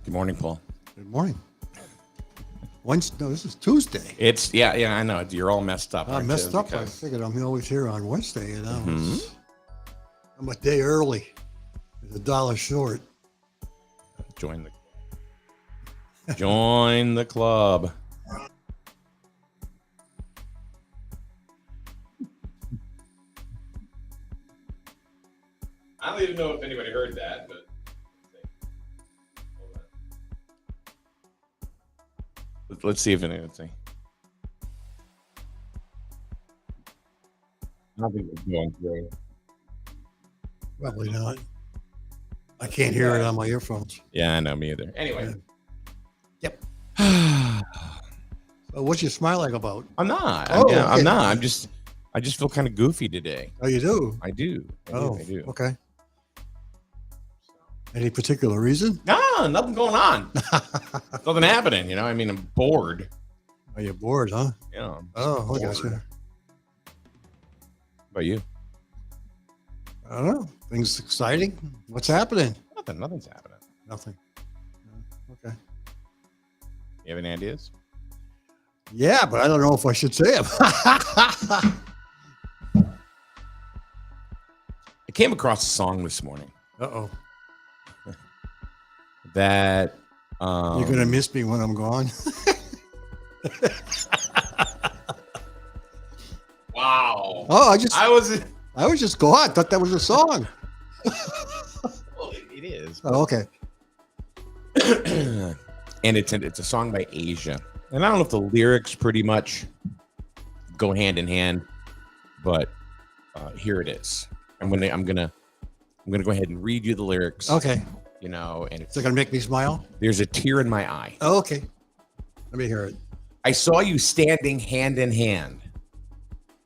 Good morning, Paul. Good morning. Wednesday? No, this is Tuesday. It's yeah, I know. You're all messed up. I aren't messed you? up. I figured I'm always here on Wednesday, and Mm-hmm. I'm a day early. It's $1 short. Join the club. I don't even know if anybody heard that, but let's see if anything. I don't think it's going through. Probably not. I can't hear it on my earphones. Yeah, I know, me either. Anyway. Yep. So what's you smiling about? I'm not. Oh, I'm okay. not. I just feel kind of goofy today. Oh, you do? I do. I do. Okay. Any particular reason? No, nothing going on. Nothing happening. I mean, I'm bored. Are you bored, huh? I'm Oh, I got bored. you. How about you? I don't know. Things exciting? What's happening? Nothing's happening. Nothing. Okay. You have any ideas? Yeah, but I don't know if I should say them. I came across a song this morning Uh-oh. that You're going to miss me when I'm gone? wow. Oh, I was just gone. I thought that was a song. Well, it is. Oh, okay. And it's a song by Asia. And I don't know if the lyrics pretty much go hand in hand, but here it is. I'm gonna go ahead and read you the lyrics. Okay. And Is it going to make me smile? there's a tear in my eye. Oh, okay. Let me hear it. I saw you standing hand in hand,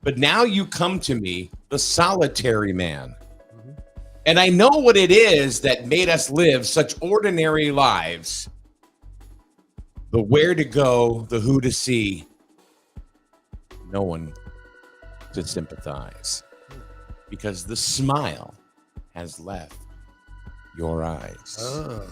but now you come to me, the solitary man. Mhm. And I know what it is that made us live such ordinary lives. The where to go, the who to see, no one to sympathize. Because the smile has left your eyes. Oh.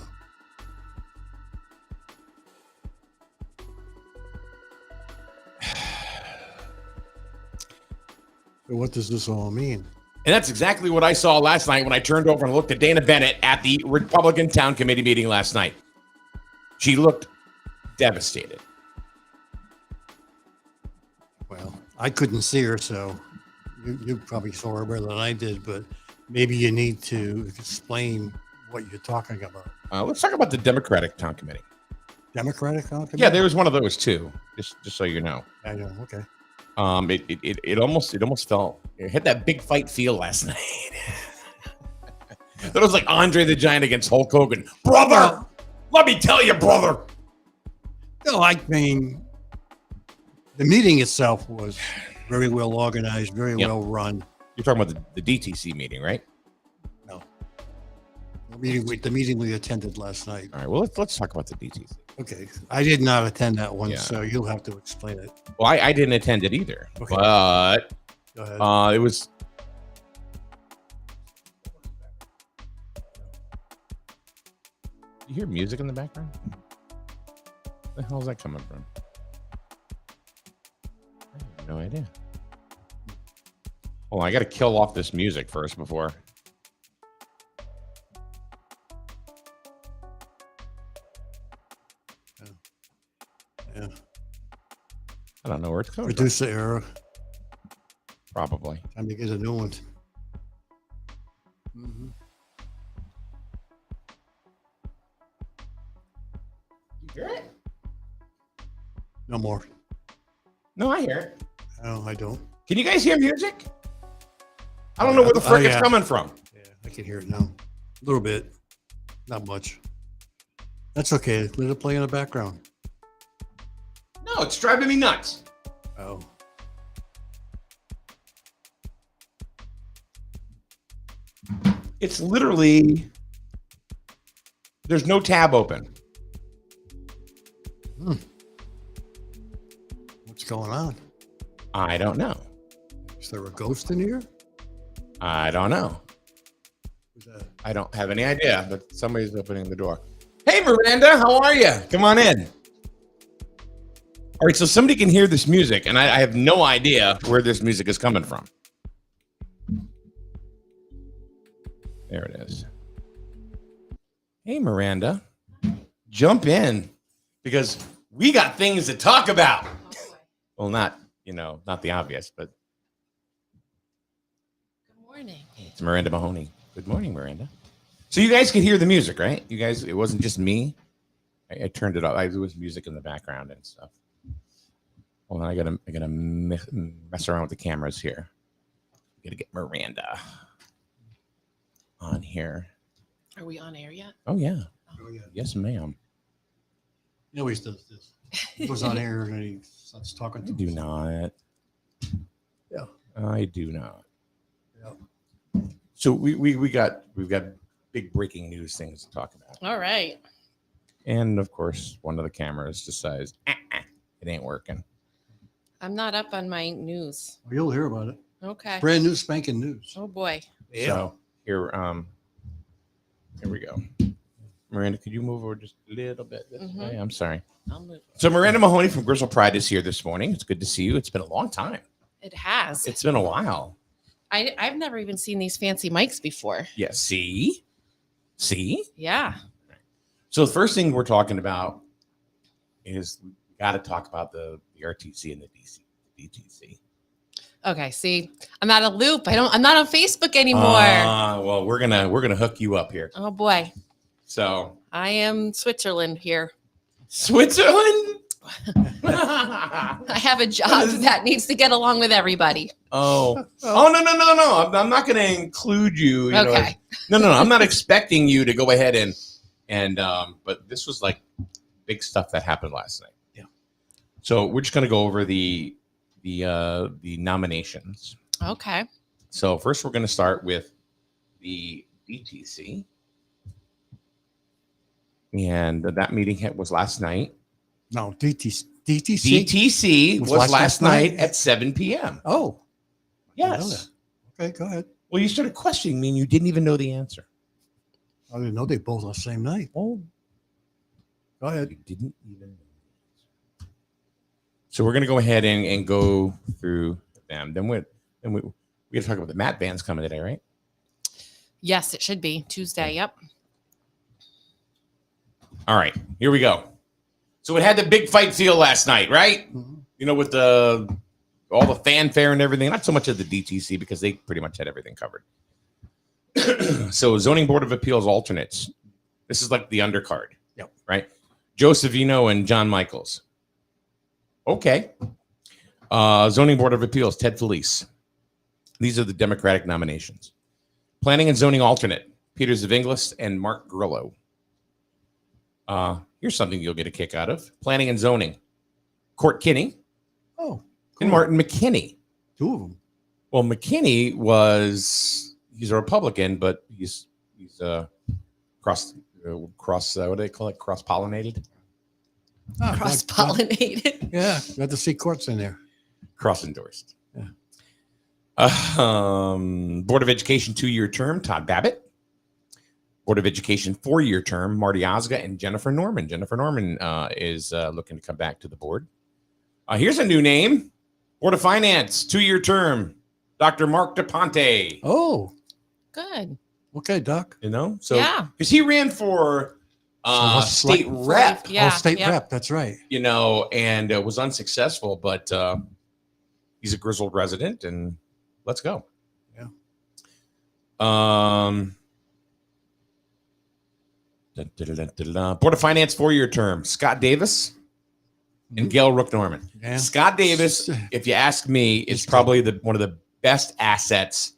So what does this all mean? And that's exactly what I saw last night when I turned over and looked at Dana Bennett at the Republican Town Committee meeting last night. She looked devastated. Well, I couldn't see her, so you probably saw her better than I did, but maybe you need to explain what you're talking about. Let's talk about the Democratic Town Committee. Democratic Committee? Yeah, there was one of those too. Just so you know. I know. Okay. It almost felt it had that big fight feel last night. That was like Andre the Giant against Hulk Hogan. Brother, let me tell you, brother. No, I mean, the meeting itself was very well organized, very well run. You're talking about the DTC meeting, right? No. The meeting we attended last night. All right. Well, let's talk about the DTC. Okay. I did not attend that one, Yeah. so you'll have to explain it. Well, I didn't attend it either, Okay. but Go ahead. it was. You hear music in the background? Where the hell is that coming from? I have no idea. Hold on, I got to kill off this music first before. Yeah. I don't know where it's coming from. Producer error. Probably. Time to get a new one. Mhm. You hear it? No more. No, I hear it. No, I don't. Can you guys hear music? I don't know where the frick it's yeah. coming from. Yeah, I can hear it now. A little bit. Not much. That's okay. Let it play in the background. No, it's driving me nuts. Oh. It's literally, there's no tab open. What's going on? I don't know. Is there a ghost in here? I don't know. Who's that? I don't have any idea, but somebody's opening the door. Hey, Miranda, how are you? Come on in. All right, so somebody can hear this music, and I have no idea where this music is coming from. There it is. Hey, Miranda, jump in because we got things to talk about. Well, not the obvious, but Good morning. it's Miranda Mahoney. Good morning, Miranda. So you guys could hear the music, right? You guys, it wasn't just me. I turned it up. There was music in the background and stuff. Hold on, I gotta mess around with the cameras here. Gotta get Miranda on here. Are we on air yet? Oh yeah, Oh, yeah. yes, ma'am. He always does this. He goes on air and he starts talking I to do us. not. Yeah. I do not. Yeah. So we've got big breaking news things to talk about, All right. and of course, one of the cameras decides it ain't working. I'm not up on my news. Well, you'll hear about it. Okay. Brand new spanking news. Oh boy. So here we go. Miranda, could you move over just a little bit this Mhm. way? I'm sorry. I'll move. So Miranda Mahoney from Grizzle Pride is here this morning. It's good to see you. It's been a long time. It has. It's been a while. I've never even seen these fancy mics before. Yeah. See. Yeah. So the first thing we're talking about is we got to talk about the RTC and the DTC. Okay. See, I'm out of loop. I'm not on Facebook anymore. Well, we're gonna hook you up here. Oh boy. So I am Switzerland here. Switzerland. I have a job that needs to get along with everybody. Oh no! I'm not going to include you. Okay. No. I'm not expecting you to go ahead and but this was like big stuff that happened last night. Yeah. So we're just going to go over the nominations. Okay. So first, we're going to start with the DTC, and that meeting was last night. No, DTC. DTC was last night at 7 p.m. Oh, didn't know Yes. okay, go ahead. Well, you started questioning me, and you didn't even know the answer. I didn't know they both on the same night. Oh, Go ahead. you didn't even know the answer. So we're going to go ahead and go through them. Then we got to talk about the Matt band's coming today, right? Yes, it should be Tuesday. Yep. All right, here we go. So it had the big fight feel last night, right? Mhm. With all the fanfare and everything. Not so much of the DTC because they pretty much had everything covered. So Zoning Board of Appeals alternates. This is like the undercard. Yep. Right? Joe Savino and John Michaels. Okay. Zoning Board of Appeals, Ted Felice. These are the Democratic nominations. Planning and Zoning alternate, Peter Zavinglis and Mark Grillo. Here's something you'll get a kick out of. Planning and Zoning, Court Kinney Oh, and Martin McKinney. two of them. Well, McKinney he's a Republican, but he's cross what do they call it? Cross-pollinated? Ah, Cross pollinated. Yeah, got to see courts in there. Cross-endorsed. Yeah. Board of Education 2-year term, Todd Babbitt. Board of Education 4-year term, Marty Osga and Jennifer Norman. Jennifer Norman is looking to come back to the board. Here's a new name. Board of Finance, 2-year term, Dr. Mark DePonte. Oh, Good. okay, Doc. So Yeah. because he ran for state rep, Yeah. State yeah. rep. That's right. and was unsuccessful, but he's a grizzled resident, and let's go. Yeah. Board of Finance 4-year term, Scott Davis and Gail Rook Norman. Yeah. Scott Davis, if you ask me, is probably one of the best assets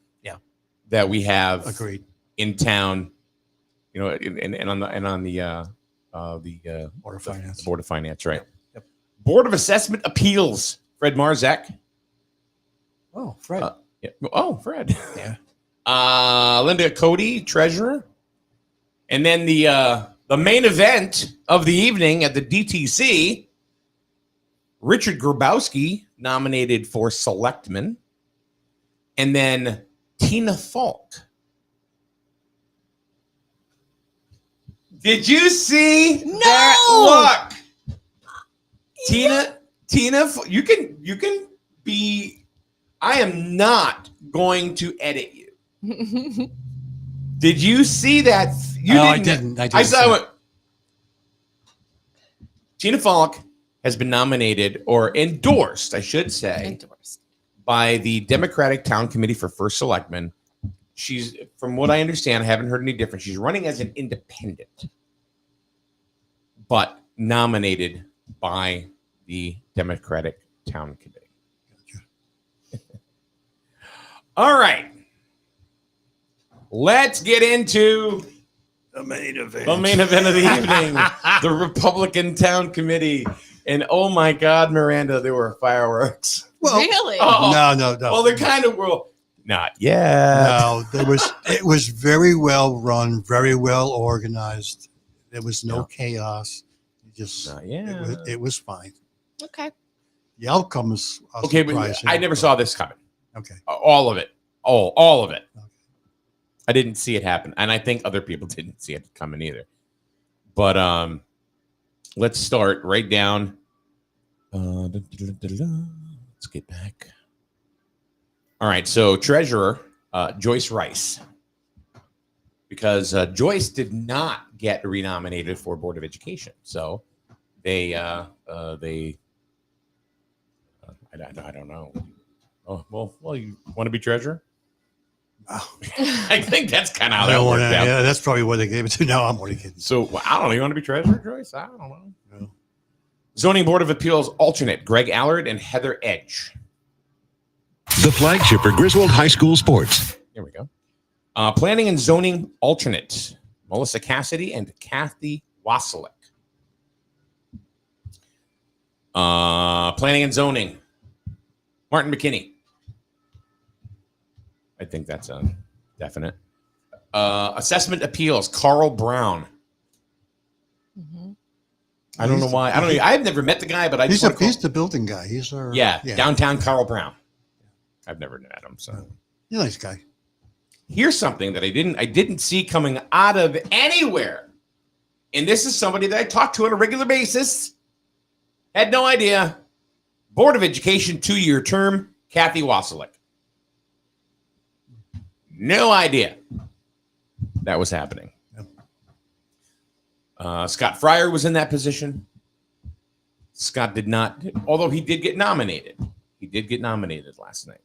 that we have Agreed. in town. And on the Board of Finance. the Board of Finance, right? Yep. Board of Assessment Appeals, Fred Marzak. Oh, Fred. Yeah. Oh, Fred. Yeah. Linda Cody, treasurer. And then the main event of the evening at the DTC, Richard Grabowski nominated for selectman. And then Tina Falk. Did you see No! that look? Tina, you can be. I am not going to edit you. Did you see that? You No, I didn't. I saw it. Tina Falk has been nominated or endorsed, I should say, Endorsed. by the Democratic Town Committee for First Selectman. She's, from what I understand, I haven't heard any different. She's running as an independent, but nominated by the Democratic Town Committee. All right. Let's get into The main event. the main event of the evening, the Republican Town Committee. And oh my God, Miranda, there were fireworks. Well, Really? Oh, no. well, they kind of were. Not yet. No, it was very well run, very well organized. There was no chaos. Not yet. It was fine. Okay. The outcome was Okay, but surprising, I never saw this coming. Okay. All of it. All of it. Okay. I didn't see it happen. And I think other people didn't see it coming either. But let's start right down. Let's get back. All right. So treasurer, Joyce Rice. Because Joyce did not get renominated for Board of Education. So they I don't know. Oh, well, you want to be treasurer? Oh. I think that's kind of how that worked out. Yeah, that's probably what they gave it to. No, I'm only kidding. So I don't know. You want to be treasurer, Joyce? I don't know. No. Zoning Board of Appeals alternate Greg Allard and Heather Edge. The flagship for Griswold High School sports. Here we go. Planning and zoning alternate Melissa Cassidy and Kathy Wasilek. Planning and zoning Martin McKinney. I think that's a definite. Assessment appeals Carl Brown. Mhm. I don't know why. I've never met the guy, but I He's just he's the building guy. He's our downtown Carl Brown. I've never met him, so He's a nice guy. here's something that I didn't see coming out of anywhere. And this is somebody that I talk to on a regular basis. Had no idea. Board of Education 2-year term, Kathy Wasilek. No idea that was happening. Scott Fryer was in that position. Scott did not, although he did get nominated. He did get nominated last night.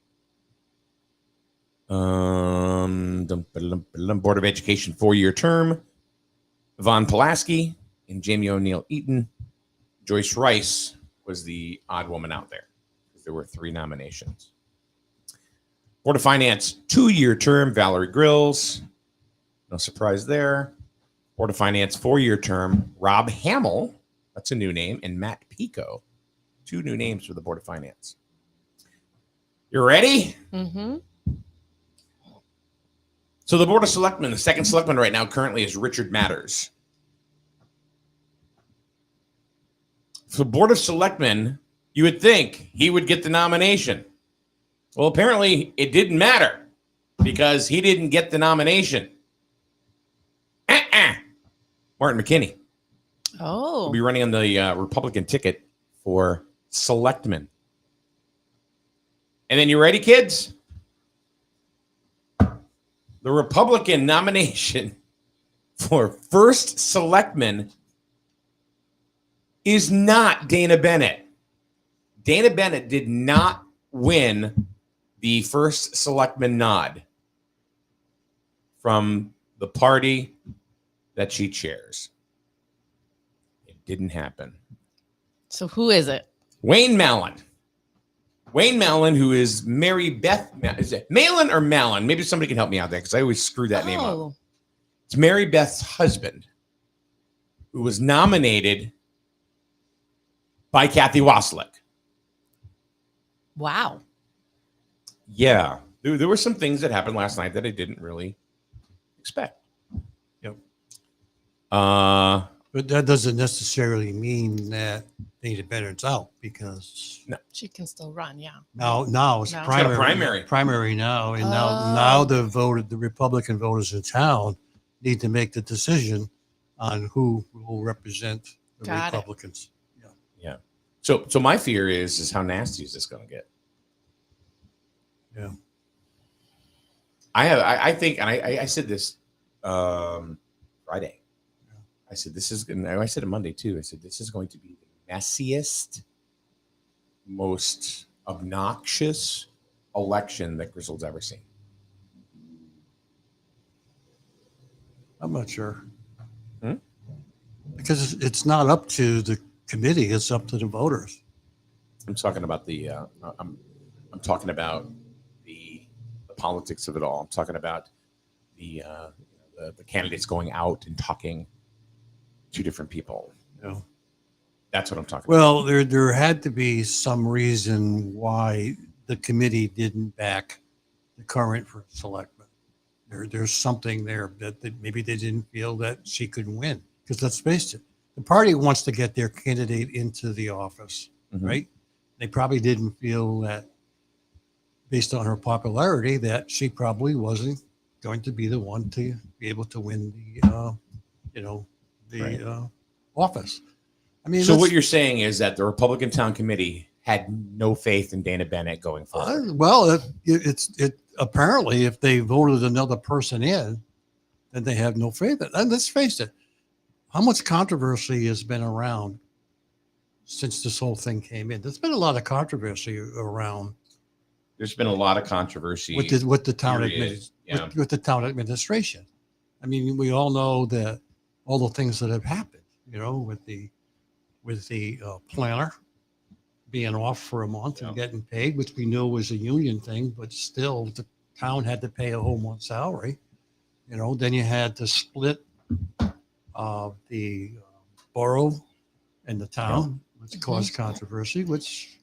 Board of Education 4-year term, Vaughn Pulaski and Jamie O'Neill Eaton. Joyce Rice was the odd woman out there because there were 3 nominations. Board of Finance 2-year term, Valerie Grills. No surprise there. Board of Finance 4-year term, Rob Hamill. That's a new name. And Matt Pico. 2 new names for the Board of Finance. You ready? Mm-hmm. So the Board of Selectmen, the second selectman right now currently is Richard Matters. So Board of Selectmen, you would think he would get the nomination. Well, apparently it didn't matter because he didn't get the nomination. Martin McKinney will be running on the Republican ticket for selectman. And then you ready, kids? The Republican nomination for first selectman is not Dana Bennett. Dana Bennett did not win the first selectman nod from the party that she chairs. It didn't happen. So who is it? Wayne Mallon. Wayne Mallon, who is Mary Beth. Is it Malin or Mallon? Maybe somebody can help me out there because I always screw that name up. It's Mary Beth's husband, who was nominated by Kathy Wasilek. Wow. Yeah, there were some things that happened last night that I didn't really expect. Yep. Uh, But that doesn't necessarily mean that Dana Bennett's out because She can still run, yeah. now it's No. It's got a primary. primary. Now, and Oh. now the Republican voters in town need to make the decision on who will represent the Got it. Republicans. Yeah. Yeah. So my fear is how nasty is this going to get? Yeah. I think, and I said this Friday. Yeah. I said this is, and I said it Monday too. I said this is going to be the messiest, most obnoxious election that Griswold's ever seen. I'm not sure. Hmm? Because it's not up to the committee, it's up to the voters. I'm talking about the I'm talking about the politics of it all. I'm talking about the candidates going out and talking to different people. You know. That's what I'm talking Well, there had to be some reason why the committee didn't back the current first selectman. There's something there that maybe they didn't feel that she could win. Because let's face it, the party wants to get their candidate into the office, Mhm. right? They probably didn't feel that, based on her popularity, that she probably wasn't going to be the one to be able to win the Right. office. I mean, So let's- what you're saying is that the Republican Town Committee had no faith in Dana Bennett going forward. well, it apparently if they voted another person in, then they have no faith. And let's face it, how much controversy has been around since this whole thing came in? There's been a lot of controversy around There's been a lot of controversy. with the town Period. Yeah. with the town administration. I mean, we all know that all the things that have happened, with the planner being off for a month and getting paid, which we knew was a union thing, but still the town had to pay a whole month's salary. Then you had to split the borough and the town, which caused controversy, which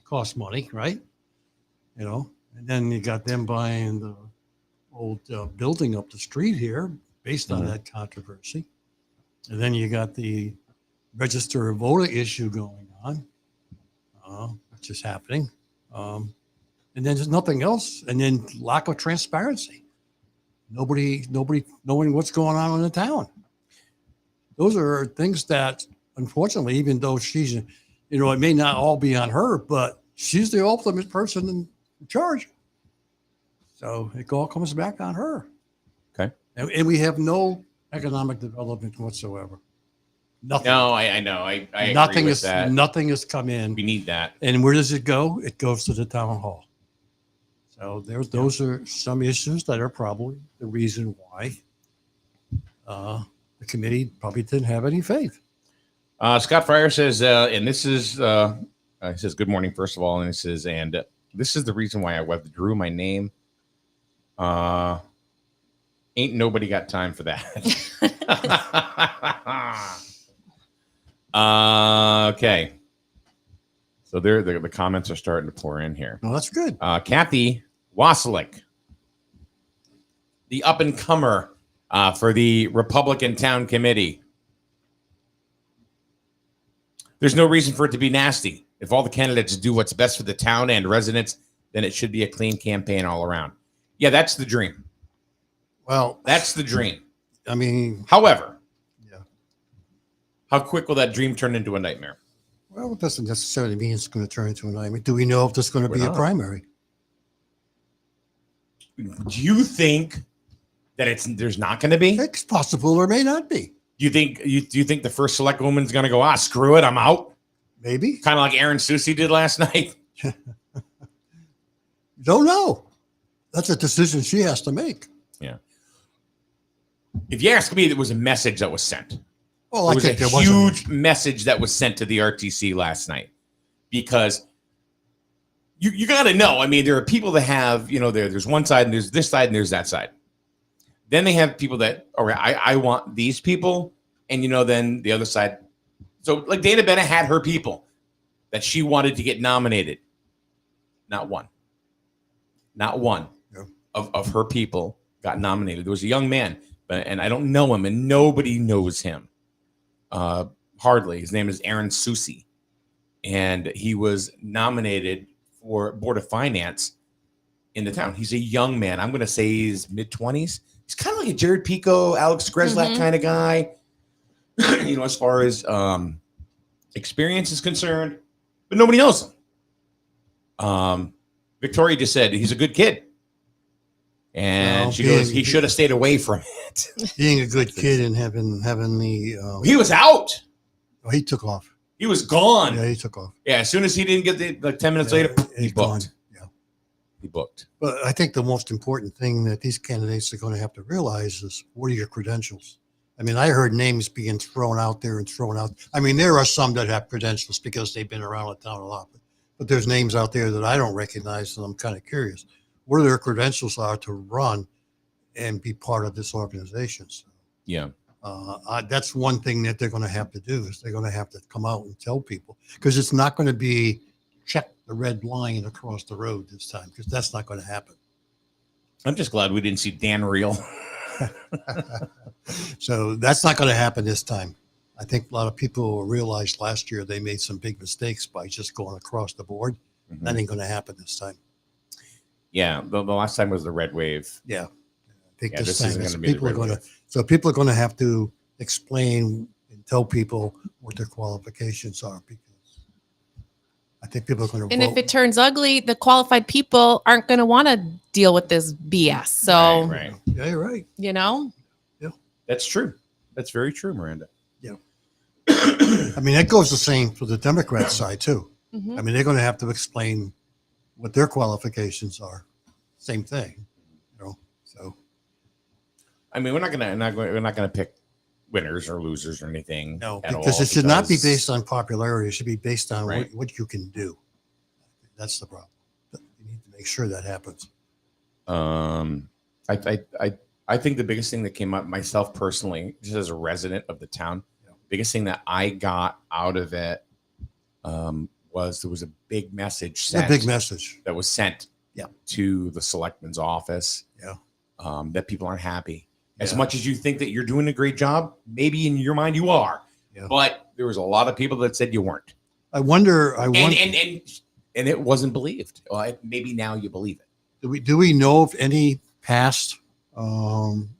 cost money, right? And then you got them buying the old building up the street here based on Mhm. that controversy. And then you got the register of voter issue going on, which is happening. And then there's nothing else. And then lack of transparency. Nobody knowing what's going on in the town. Those are things that, unfortunately, even though she's, it may not all be on her, but she's the ultimate person in charge. So it all comes back on her. Okay. And we have no economic development whatsoever. Nothing. No, I know. I agree nothing with is that. nothing has come in. We need that. And where does it go? It goes to the town hall. So those are some issues that are probably the reason why the committee probably didn't have any faith. Scott Fryer says, and this is, he says, good morning, first of all. And he says, and this is the reason why I withdrew my name. Ain't nobody got time for that. Okay. So the comments are starting to pour in here. Well, that's good. Kathy Wasilek, the up and comer for the Republican Town Committee. There's no reason for it to be nasty. If all the candidates do what's best for the town and residents, then it should be a clean campaign all around. Yeah, that's the dream. Well, That's the dream. I mean, However, yeah. how quick will that dream turn into a nightmare? Well, it doesn't necessarily mean it's going to turn into a nightmare. Do we know if there's going to We're be a not. primary? Do you think that there's not going to be? It's possible or may not be. Do you think the first select woman's going to go, screw it, I'm out? Maybe. Kind of like Aaron Susi did last night. Don't know. That's a decision she has to make. Yeah. If you ask me, there was a message that was sent. Well, There I was think a there was huge message that was sent to the RTC last night, because you got to know. I mean, there are people that have, there's one side and there's this side and there's that side. Then they have people that, all right, I want these people, and then the other side. So like Dana Bennett had her people that she wanted to get nominated. Not one Yeah. of her people got nominated. There was a young man, and I don't know him, and nobody knows him. Hardly. His name is Aaron Susi, and he was nominated for Board of Finance in the town. He's a young man. I'm going to say he's mid-20s. He's kind of like a Jared Pico, Alex Greslak Mhm. kind of guy. as far as experience is concerned, but nobody knows him. Victoria just said he's a good kid. And Well, she goes, being- he should have stayed away from it. Being a good kid and having the He was out. he took off. He was gone. Yeah, Yeah, he took off. as soon as he didn't get the 10 minutes later, he he's booked. gone. Yeah. He booked. But I think the most important thing that these candidates are going to have to realize is what are your credentials? I mean, I heard names being thrown out there and thrown out. I mean, there are some that have credentials because they've been around the town a lot, but there's names out there that I don't recognize, and I'm kind of curious what their credentials are to run and be part of this organization. So, Yeah. that's one thing that they're going to have to do is they're going to have to come out and tell people, because it's not going to be check the red line across the road this time, because that's not going to happen. I'm just glad we didn't see Dan Reel. So that's not going to happen this time. I think a lot of people realized last year they made some big mistakes by just going across the board. That ain't going to happen this time. Yeah. The last time was the red wave. Yeah. I think Yeah, this this time isn't is gonna be the people are red going to, wave. so people are going to have to explain and tell people what their qualifications are, because I think people are going to And vote. if it turns ugly, the qualified people aren't going to want to deal with this BS. So, Right. Yeah, you're right. you know, That's true. That's very true, Miranda. I mean, that goes the same for the Democrat side too. mhm. I mean, they're going to have to explain what their qualifications are. Same thing, So I mean, we're not gonna pick winners or losers or anything. no, at because all it should not be because- based on popularity. It should be based on Right. what you can do. That's the problem. You need to make sure that happens. I think the biggest thing that came up myself personally, just as a resident of the town, Yeah. biggest thing that I got out of it was there was a big message It's a sent big message. that was sent Yeah. to the selectman's office. Yeah. That people aren't happy. As Yeah. much as you think that you're doing a great job, maybe in your mind you are. Yeah. But there was a lot of people that said you weren't. I wonder. And it wasn't believed. Well, maybe now you believe it. Do we know of any past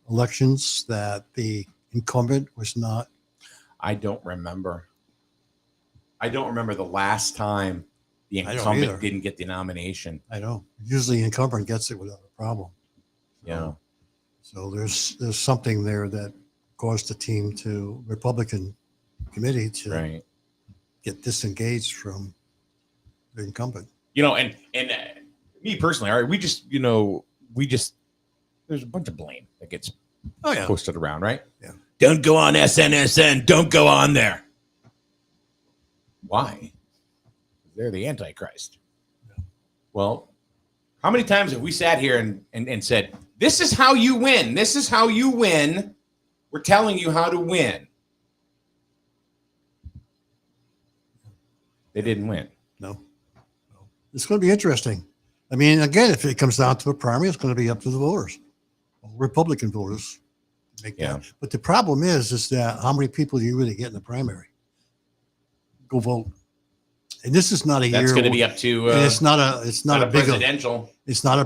elections that the incumbent was not? I don't remember. I don't remember the last time the I don't incumbent either. didn't get the nomination. I know. Usually, incumbent gets it without a problem. Yeah. So there's something there that caused the team to Republican committee to Right. get disengaged from the incumbent. And me personally, all right, we just there's a bunch of blame that gets Oh yeah. posted around, right? Yeah. Don't go on SNSN. Don't go on there. Why? They're the Antichrist. Well, how many times have we sat here and said, this is how you win. This is how you win. We're telling you how to win. They didn't win. No. It's going to be interesting. I mean, again, if it comes down to a primary, it's going to be up to the voters, Republican voters. to Make Yeah. that. But the problem is that how many people do you really get in the primary? Go vote. And this is not a That's year. going to be up to and it's not a big. presidential. It's not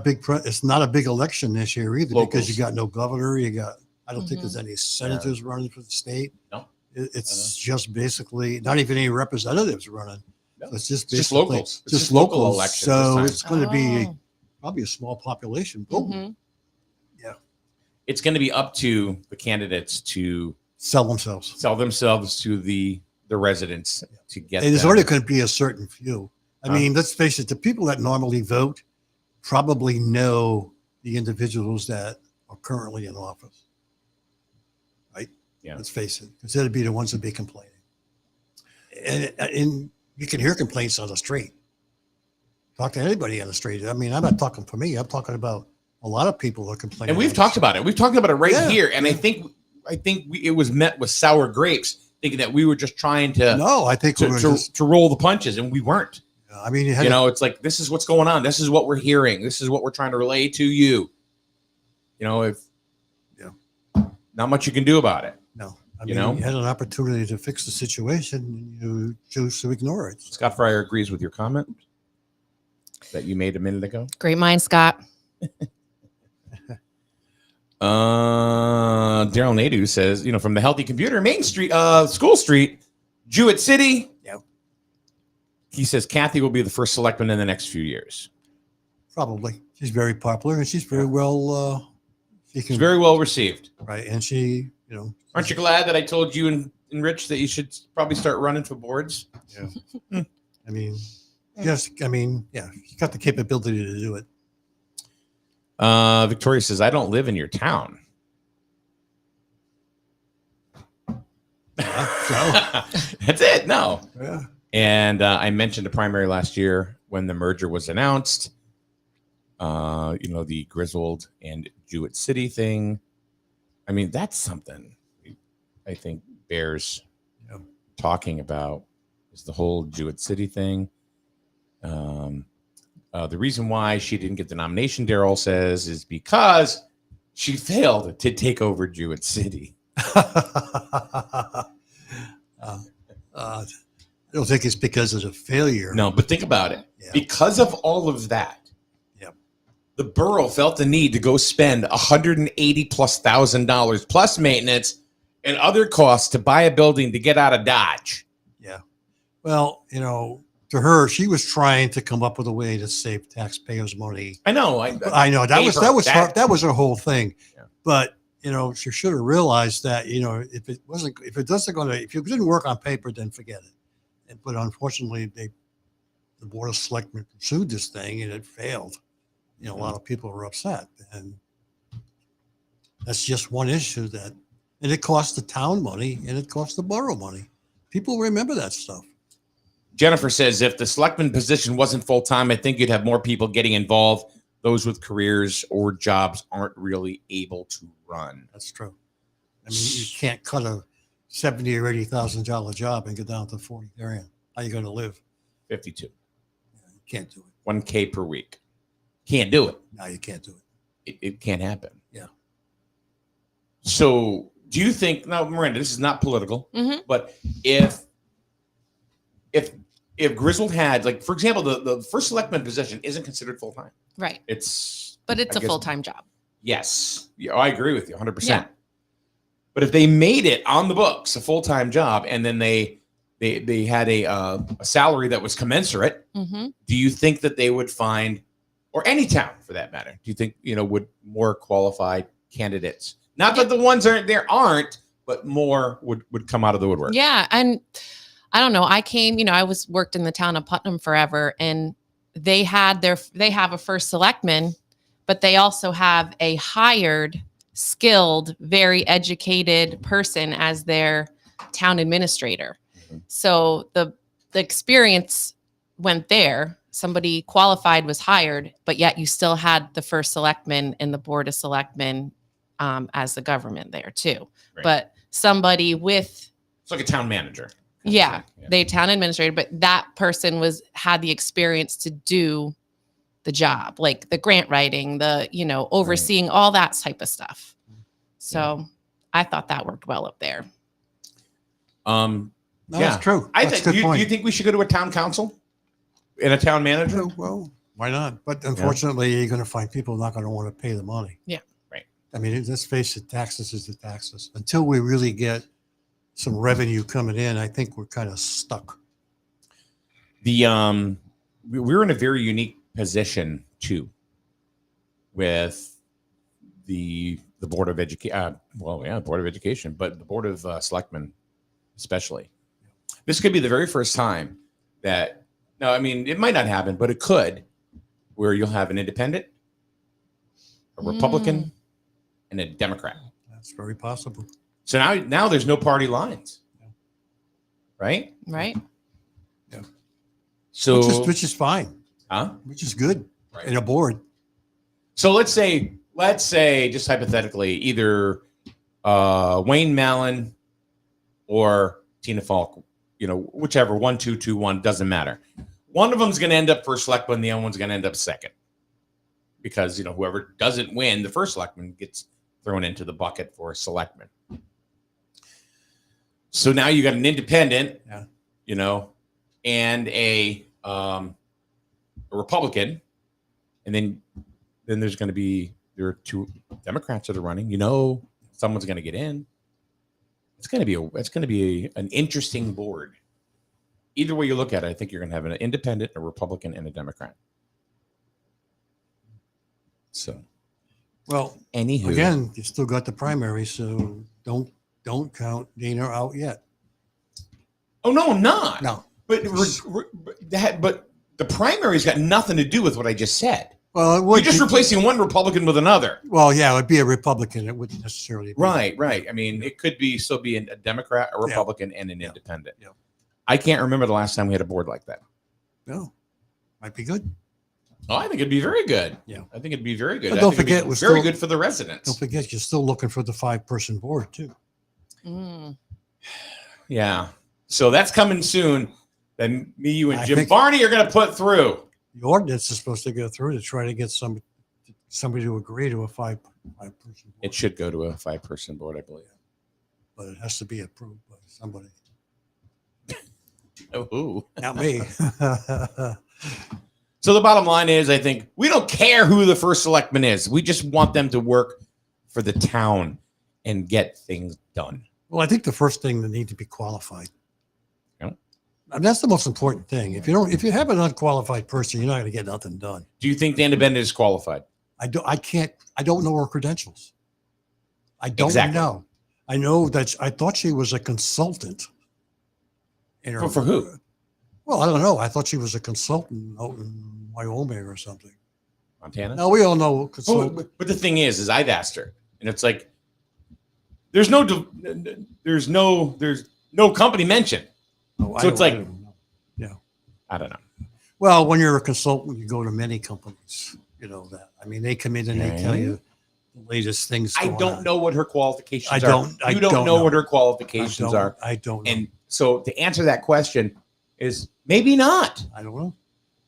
a big election this year either, because you Locals. got no governor. I don't think Mhm. there's any senators running for the state. No. It's just basically not even any representatives running. No. So it's just It's just basically locals. It's just just local locals. elections So this it's going to be Oh. probably a small population voting. Mhm. It's going to be up to the candidates to Sell themselves. sell themselves to the residents to get. And there's them. only going to be a certain few. I Huh? mean, let's face it, the people that normally vote probably know the individuals that are currently in office. Right? Yeah. Let's face it, because they'd be the ones that be complaining. And you can hear complaints on the street. Talk to anybody on the street. I mean, I'm not talking for me. I'm talking about a lot of people are complaining. And we've on the talked street. about it. We've talked about it right Yeah. here. And I think it was met with sour grapes, thinking that we were just trying to No, I think we're just, to roll the punches, and we weren't. I mean, you had You know, it's like, this is what's going on. This is what we're hearing. This is what we're trying to relay to you. You know, if not much you can do about it. no. I you mean, know? you had an opportunity to fix the situation and you choose to ignore it. Scott Fryer agrees with your comment that you made a minute ago. Great mind, Scott. Daryl Nadu says, from the Healthy Computer, Main Street, School Street, Jewett City. Yep. He says Kathy will be the first selectman in the next few years. Probably. She's very popular and she's very well. She's very well received. Right. And she, Aren't you glad that I told you and Rich that you should probably start running for boards? Yeah. I mean, yes. I mean, yeah, she's got the capability to do it. Victoria says, I don't live in your town. That's it. No. Yeah. And I mentioned a primary last year when the merger was announced. The Griswold and Jewett City thing. I mean, that's something I think bears talking about is the whole Jewett City thing. The reason why she didn't get the nomination, Daryl says, is because she failed to take over Jewett City. I don't think it's because of the failure. No, but think about it. Yeah. Because of all of that, the borough felt the need to go spend $180,000+ plus maintenance and other costs to buy a building to get out of Dodge. Yeah. Well, to her, she was trying to come up with a way to save taxpayers money. I know. I know that was her whole thing. Yeah. But she should have realized that if it didn't work on paper, then forget it. But unfortunately, the Board of Selectmen pursued this thing and it failed. A lot of people were upset, and that's just one issue and it cost the town money and it cost the borough money. People remember that stuff. Jennifer says, if the selectman position wasn't full-time, I think you'd have more people getting involved. Those with careers or jobs aren't really able to run. That's true. I mean, you can't cut a $70,000 or $80,000 job and get down to $40,000. How are you going to live? 52. Yeah, you can't do it. $1,000 per week. Can't do it. No, you can't do it. It can't happen. Yeah. So do you think, now, Miranda, this is not political, but if Griswold had, like, for example, the first selectman position isn't considered full-time. Right. But it's a full-time job. Yes. Yeah, I agree with you 100%. Yeah. But if they made it on the books, a full-time job, and then they had a salary that was commensurate, do you think that they would find, or any town for that matter, do you think, would more qualified candidates? Not that the ones aren't, but more would come out of the woodwork. Yeah. And I don't know. I worked in the town of Putnam forever, and they have a first selectman, but they also have a hired, skilled, very educated person as their town administrator. So the experience went there. Somebody qualified was hired, but yet you still had the first selectman and the board of selectmen as the government there too. Right. But somebody with, it's like a town manager. Yeah, they town administrator, but that person had the experience to do the job, like the grant writing, the overseeing all that type of stuff. So I thought that worked well up there. No, that's true. Do you think we should go to a town council and a town manager? Well, why not? But unfortunately, you're going to find people not going to want to pay the money. Yeah, right. I mean, let's face it, taxes is the taxes. Until we really get some revenue coming in, I think we're kind of stuck. We're in a very unique position too, with the Board of Education. Board of Education, but the Board of Selectmen, especially. This could be the very first time that. No, I mean, it might not happen, but it could, where you'll have an independent, a Republican, and a Democrat. That's very possible. So now there's no party lines, right? Right. Yeah. So which is fine. Which is good in a board. So let's say just hypothetically, either Wayne Mallon or Tina Falk, whichever 1, 2, 2, 1 doesn't matter. One of them's going to end up first selectman, the other one's going to end up second, because whoever doesn't win the first selectman gets thrown into the bucket for a selectman. So now you got an independent, and a Republican, and then there's going to be there are 2 Democrats that are running. Someone's going to get in. It's going to be an interesting board. Either way you look at it, I think you're going to have an independent, a Republican, and a Democrat. So, Well, anywho, again, you still got the primary, so don't count Dana out yet. oh no, I'm not. No. But the primary's got nothing to do with what I just said. Well, it You're would just be- replacing one Republican with another. Well, yeah, it would be a Republican. It wouldn't necessarily be. Right. I mean, it could still be a Democrat, a Republican, and an independent. Yeah. I can't remember the last time we had a board like that. No, might be good. Oh, I think it'd be very good. Yeah. I think it'd be very good. But I don't think it'd be forget, we're very still- good for the residents. Don't forget, you're still looking for the 5-person board too. Mm. Yeah. So that's coming soon. Then me, you, and I Jim think- Barney are going to put through. The ordinance is supposed to go through to try to get somebody to agree to a 5-person board, It should go to a 5-person board, I believe. but it has to be approved by somebody. Oh. Not me. So the bottom line is, I think we don't care who the first selectman is. We just want them to work for the town and get things done. Well, I think the first thing they need to be qualified. Yeah. And that's the most important thing. If you have an unqualified person, you're not going to get nothing done. Do you think Dana Bennett is qualified? I don't know her credentials. I don't Exactly. know. I know that I thought she was a consultant. In her, For who? Well, I don't know. I thought she was a consultant out in Wyoming or something. Montana? Now we all know Oh, consultant. but the thing is I've asked her, and it's like there's no company mentioned. So it's like- I don't know. Well, when you're a consultant, you go to many companies. You know that. I mean, they come in and they tell Yeah. you the latest things. I going don't on. know what her qualifications I are. don't- I You don't don't know know. what her I qualifications don't, are. I don't know. And so to answer that question is maybe not. I don't know.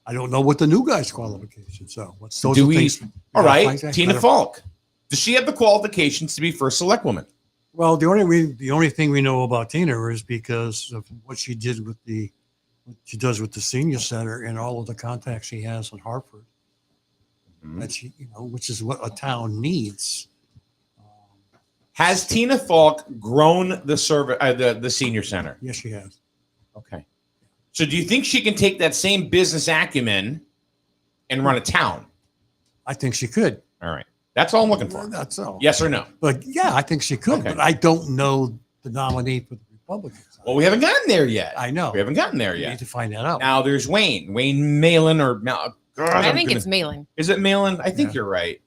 I don't know what the new guy's qualifications are. What's those Do are we- things? All Yeah, right, find that Tina better. Falk. Does she have the qualifications to be first select woman? Well, the only thing we know about Tina is because of what she does with the senior center and all of the contacts she has in Hartford. Mhm. That which is what a town needs. Has Tina Falk grown the senior center? Yes, she has. Okay. So do you think she can take that same business acumen and run a town? I think she could. All right. That's all I'm looking for. That's all. Yes or no? But yeah, I think she could. Okay. But I don't know the nominee for the Republicans. Well, we haven't gotten there yet. I know. We haven't gotten there We yet. need to find that out. Now there's Wayne Malin or God, I think it's Malin. Is it Malin? I think Yeah. you're right.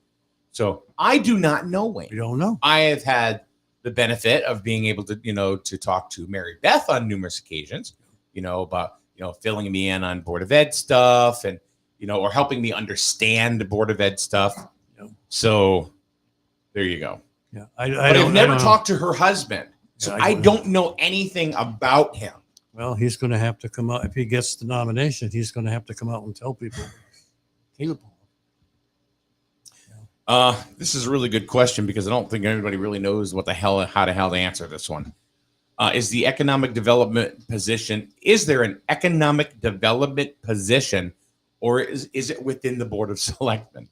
So I do not know We Wayne. don't know. I have had the benefit of being able to, to talk to Mary Beth on numerous occasions, about, filling me in on Board of Ed stuff and, or helping me understand the Board of Ed stuff. Yeah. So there you go. Yeah, But I've never talked to her husband. So Yeah, I don't know anything about him. Well, he's going to have to come out if he gets the nomination. He's going to have to come out and tell people. This is a really good question because I don't think anybody really knows how the hell to answer this one. Is the economic development position, is there an economic development position or is it within the Board of Selectmen?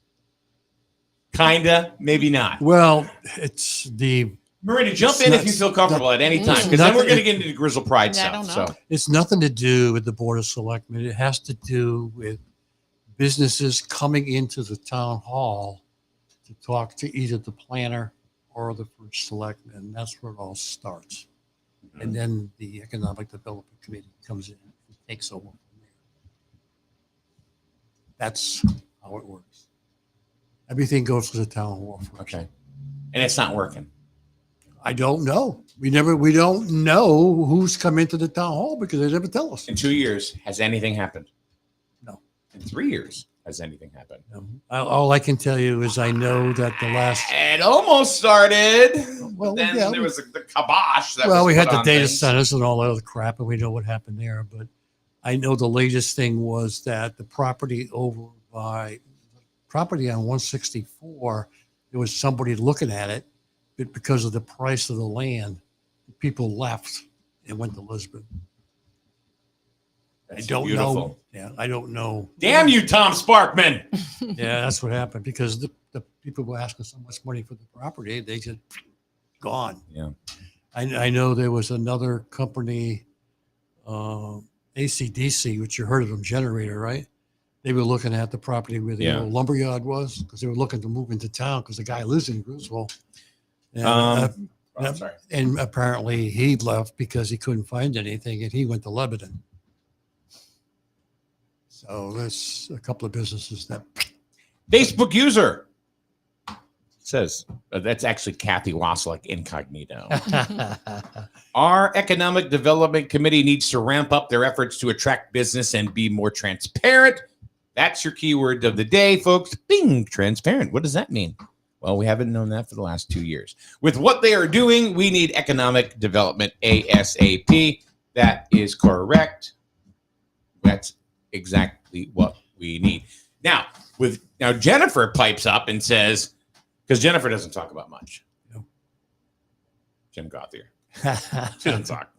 Kinda, maybe not. Well, it's the Marita, jump It's in not- if you feel comfortable at any time It's because then we're nothing- going to get into the Grizzle Pride Yeah, I stuff. don't know. So it's nothing to do with the Board of Selectmen. It has to do with businesses coming into the town hall to talk to either the planner or the first selectman. That's where it all starts. And then the Economic Development Committee comes in and takes over from there. That's how it works. Everything goes to the town hall first. okay. And it's not working. I don't know. We don't know who's come into the town hall because they never tell us. In 2 years, has anything happened? No. In 3 years, has anything happened? All I can tell you is I know that the last. It almost started. Well, Then yeah, there was the kibosh. That Well, was we had put the on data things. centers and all that other crap, and we know what happened there. But I know the latest thing was that the property on 164, there was somebody looking at it, but because of the price of the land, people left and went to Lisbon. That's I don't beautiful. know. Yeah, I don't know. Damn you, Tom Sparkman. Yeah, that's what happened because the people were asking so much money for the property, they just gone. Yeah. I know there was another company, ACDC, which you heard of them, generator, right? They were looking at the property where the Yeah. old lumberyard was because they were looking to move into town because the guy lives in Griswold. And, I'm sorry. and apparently he left because he couldn't find anything and he went to Lebanon. So there's a couple of businesses that Facebook user says that's actually Kathy Wasselick incognito. Our economic development committee needs to ramp up their efforts to attract business and be more transparent. That's your keyword of the day, folks. Bing, transparent. What does that mean? Well, we haven't known that for the last 2 years. With what they are doing, we need economic development ASAP. That is correct. That's exactly what we need. Now, Jennifer pipes up and says, because Jennifer doesn't talk about much. No. Jim Gothier. She doesn't talk.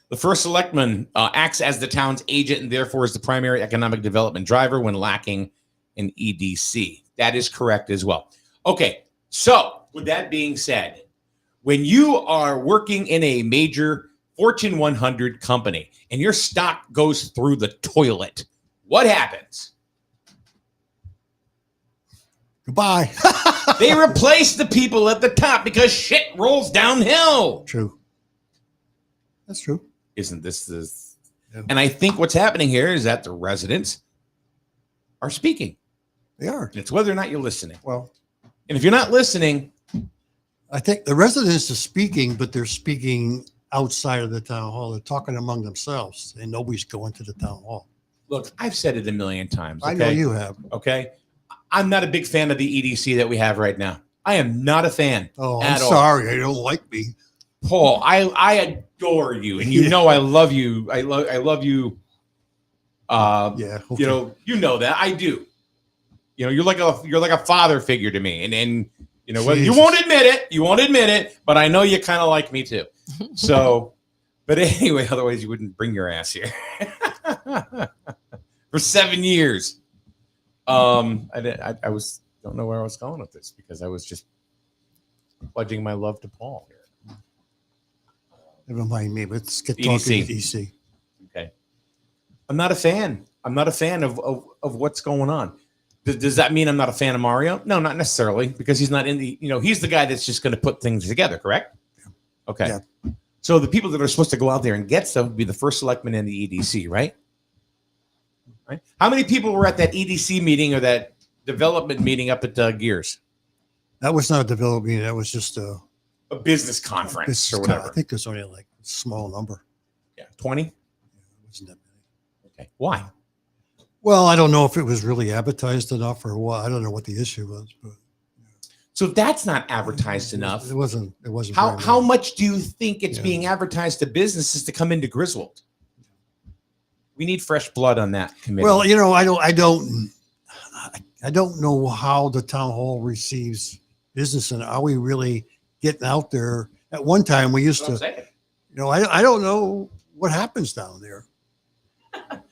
The first selectman acts as the town's agent and therefore is the primary economic development driver when lacking an EDC. That is correct as well. Okay, so with that being said, when you are working in a major Fortune 100 company and your stock goes through the toilet, what happens? Goodbye. They replace the people at the top because shit rolls downhill. True. That's true. Isn't this the... Yeah. And I think what's happening here is that the residents are speaking. They are. It's whether or not you're listening. Well, And if you're not listening, I think the residents are speaking, but they're speaking outside of the town hall. They're talking among themselves and nobody's going to the town hall. look, I've said it a million times. I know okay? you have. Okay. I'm not a big fan of the EDC that we have right now. I am not a fan. Oh, At I'm all. sorry. I don't like me. Paul, I adore you, and you Yeah. know I love you. I love you. Yeah. Okay. You know that I do. You know, you're like a father figure to me, and you know whether you Jesus. won't admit it, but I know you kind of like me too. So, but anyway, otherwise you wouldn't bring your ass here for 7 years. I don't know where I was going with this because I was just pledging my love to Paul here. Never mind me. Let's get EDC. talking EDC. Okay. I'm not a fan. I'm not a fan of what's going on. Does that mean I'm not a fan of Mario? No, not necessarily, because he's not in the, he's the guy that's just going to put things together, correct? Okay. Yeah. So the people that are supposed to go out there and get stuff would be the first selectman in the EDC, right? Right. How many people were at that EDC meeting or that development meeting up at Gears? That was not a development meeting. That was just a A business conference business or con- whatever. I think there's only like a small number. Yeah, 20? It wasn't that many. Okay. Why? Well, I don't know if it was really advertised enough or what. I don't know what the issue was, but So if that's not advertised enough, It wasn't. It wasn't. How very how many. much do you think it's Yeah. being advertised to businesses to come into Griswold? We need fresh blood on that committee. Well, I don't know how the town hall receives business, and are we really getting out there? At one time, we used That's what I'm to. saying. I don't know what happens down there.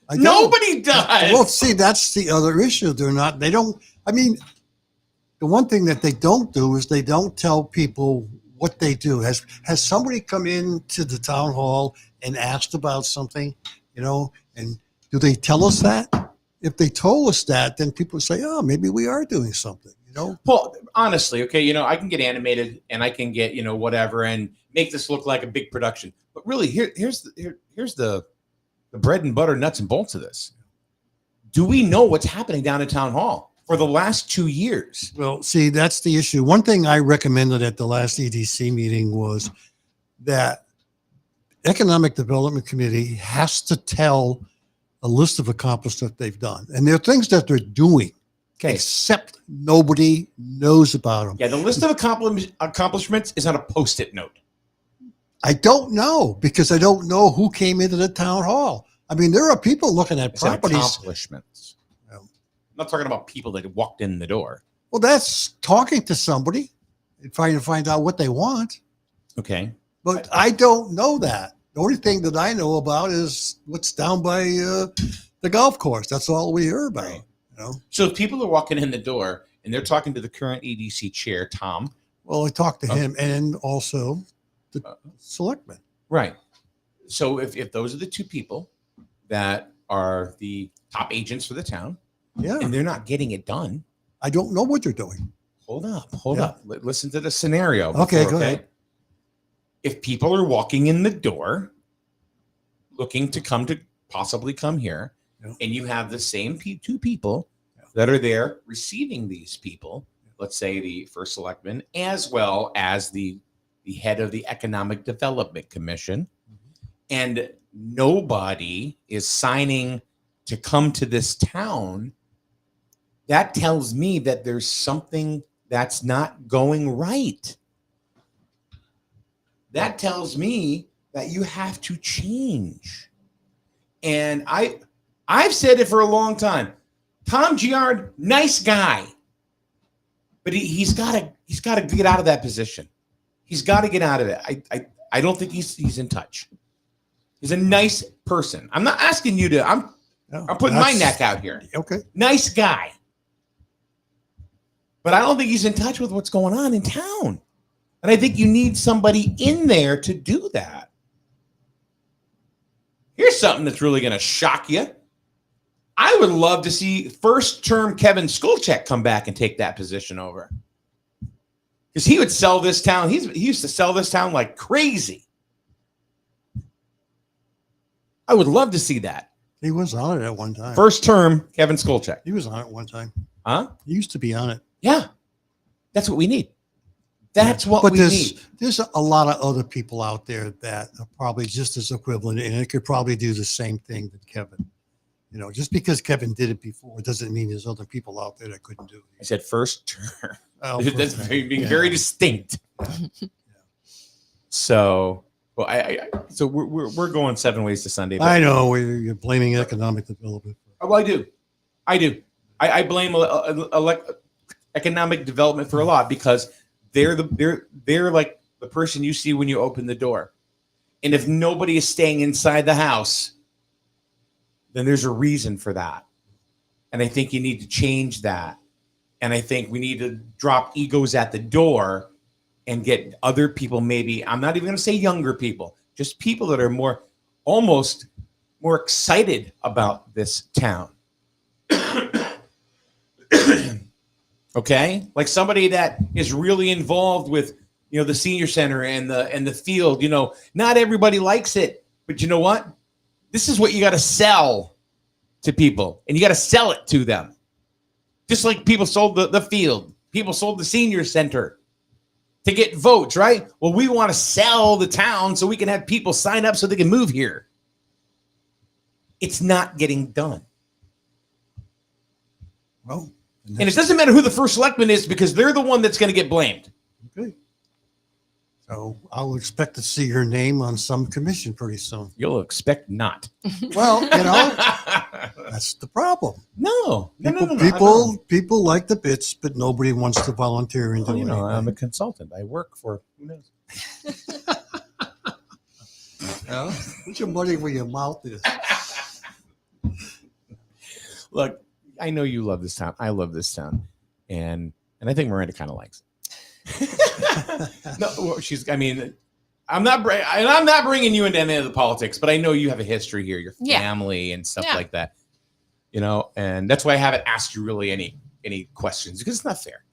I don't. Nobody does. Well, see, that's the other issue. They don't, I mean, the one thing that they don't do is they don't tell people what they do. Has somebody come into the town hall and asked about something, and do they tell us that? If they told us that, then people say, oh, maybe we are doing something, Well, honestly, okay, I can get animated and I can get whatever and make this look like a big production. But really, here's the bread and butter, nuts and bolts of this. Do we know what's happening down at town hall for the last 2 years? Well, see, that's the issue. One thing I recommended at the last EDC meeting was that Economic Development Committee has to tell a list of accomplishments they've done. And there are things that they're doing, Okay. except nobody knows about them. Yeah, the list of accomplishments is on a Post-it note. I don't know because I don't know who came into the town hall. I mean, there are people looking at It's on properties. accomplishments. Yeah. I'm not talking about people that walked in the door. Well, that's talking to somebody and trying to find out what they want. Okay. But I don't know that. The only thing that I know about is what's down by the golf course. That's all we hear about. Right. So if people are walking in the door and they're talking to the current EDC chair, Tom. Well, I talked to him and also the selectmen. Right. So if those are the two people that are the top agents for the town, Yeah. and they're not getting it done, I don't know what they're doing. hold up. Yeah. Listen to the scenario. Okay, go ahead. If people are walking in the door looking to possibly come here, Yeah. and you have the same two people that are there receiving these people, let's say the first selectman, as well as the head of the Economic Development Commission, and nobody is signing to come to this town, that tells me that there's something that's not going right. That tells me that you have to change. And I've said it for a long time. Tom Giard, nice guy, but he's got to get out of that position. He's got to get out of it. I don't think he's in touch. He's a nice person. I'm not asking you to. I'm putting my neck out here. Okay. Nice guy, but I don't think he's in touch with what's going on in town. And I think you need somebody in there to do that. Here's something that's really going to shock you. I would love to see first term Kevin Skulchek come back and take that position over. Because he would sell this town. He used to sell this town like crazy. I would love to see that. He was on it at one time. First term Kevin Skulchek. He was on it one time. Huh? He used to be on it. Yeah. That's what we need. That's what But we need. there's a lot of other people out there that are probably just as equivalent, and it could probably do the same thing that Kevin. You know, just because Kevin did it before doesn't mean there's other people out there that couldn't do I it. said first term. Oh, That's first being time. very distinct. So, well, so we're going 7 ways to Sunday. But, I know you're blaming economic development. well, I do. I blame economic development for a lot because they're like the person you see when you open the door, and if nobody is staying inside the house, then there's a reason for that. And I think you need to change that. And I think we need to drop egos at the door and get other people, maybe, I'm not even going to say younger people, just people that are more excited about this town. Okay? Like somebody that is really involved with, the senior center and the field. Not everybody likes it, but you know what? This is what you got to sell to people, and you got to sell it to them. Just like people sold the field, people sold the senior center to get votes, right? Well, we want to sell the town so we can have people sign up so they can move here. It's not getting done. Well, And it doesn't matter who the first selectman is because they're the one that's going to get blamed. okay. So I'll expect to see your name on some commission pretty soon. You'll expect not. Well, that's the problem. No. People like the bits, but nobody wants to volunteer and do Well, anything. I'm a consultant. I work for, who knows? Put your money where your mouth is. Look, I know you love this town. I love this town. And I think Miranda kind of likes it. No, well, I'm not bringing you into any of the politics, but I know you have a history here, your family and stuff like that, and that's why I haven't asked you really any questions because it's not fair.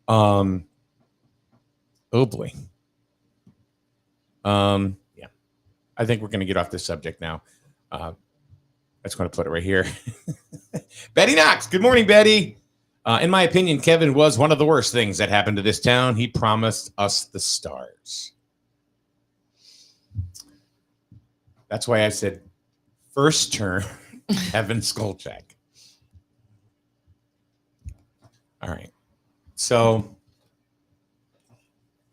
Oh boy. Yeah, I think we're going to get off this subject now. I just want to put it right here. Betty Knox. Good morning, Betty. In my opinion, Kevin was one of the worst things that happened to this town. He promised us the stars. That's why I said first term Kevin Skulchek. All right. So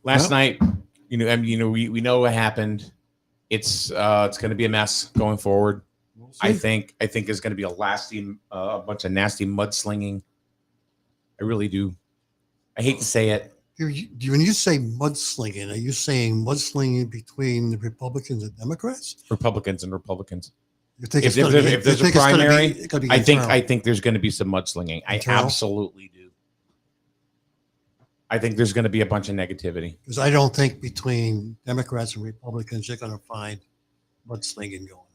last night, we know what happened. It's going to be a mess going forward. We'll see. I think there's going to be a bunch of nasty mudslinging. I really do. I hate to say it. When you say mudslinging, are you saying mudslinging between the Republicans and Democrats? Republicans and Republicans. You think If it's gonna there's a primary, it's gonna be I internal? think there's going to be some mudslinging. I Internal? absolutely do. I think there's going to be a bunch of negativity. Because I don't think between Democrats and Republicans you're going to find mudslinging going on.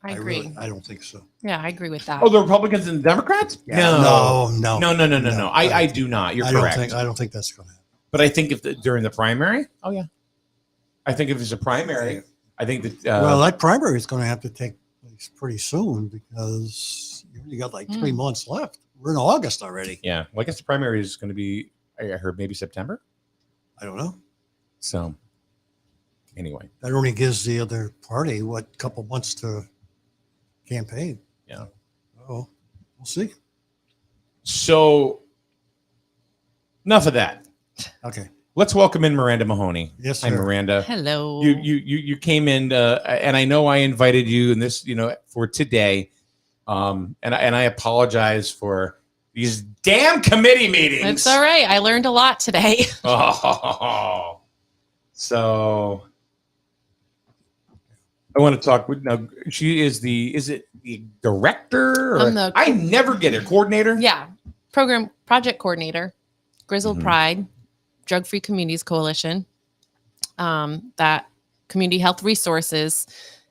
I agree. I don't think so. Yeah, I agree with that. Oh, the Republicans and the Democrats? No. No. I do not. You're correct. I don't think that's going to happen. But I think during the primary, oh yeah, I think if there's a primary, I think that Well, that primary is going to have to take place pretty soon because you only got like 3 months left. We're in August already. yeah. Well, I guess the primary is going to be. I heard maybe September. I don't know. So anyway, That only gives the other party couple months to campaign. Yeah. Oh, we'll see. so enough of that. Okay. Let's welcome in Miranda Mahoney. Yes, Hi, sir. Miranda. Hello. You came in, and I know I invited you in this, for today, and I apologize for these damn committee meetings. It's all right. I learned a lot today. Oh, so I want to talk with. Now, she is is it the director? Or, I'm the- I never get it. Coordinator. Yeah. Project coordinator, Grizzled Mhm. Pride, Drug Free Communities Coalition. That Community Health Resources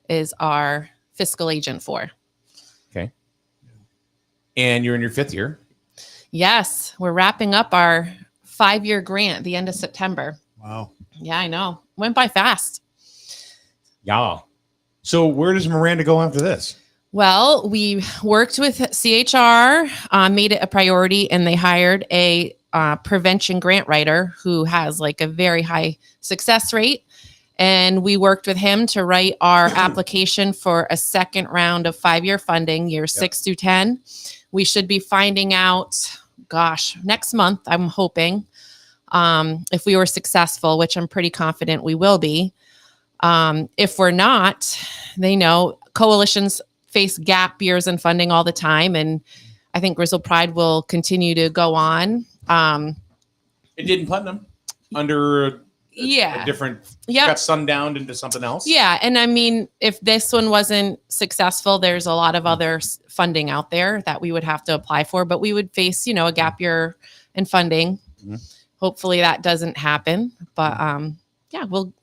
is our fiscal agent for. Okay. And you're in your 5th year. Yes, we're wrapping up our 5-year grant the end of September. Wow. Yeah, I know. Went by fast. Yeah. So where does Miranda go after this? Well, we worked with CHR, made it a priority, and they hired a prevention grant writer who has like a very high success rate. And we worked with him to write our application for a second round of 5-year funding, years 6 through 10. We should be finding out, next month, I'm hoping, if we were successful, which I'm pretty confident we will be. If we're not, they know coalitions face gap years in funding all the time. And I think Grizzled Pride will continue to go on. It did in Putnam under a different, Yep. got sundowned into something else. Yeah. And I mean, if this one wasn't successful, there's a lot of other funding out there that we would have to apply for, but we would face, a gap year in funding. Mhm. Hopefully that doesn't happen, but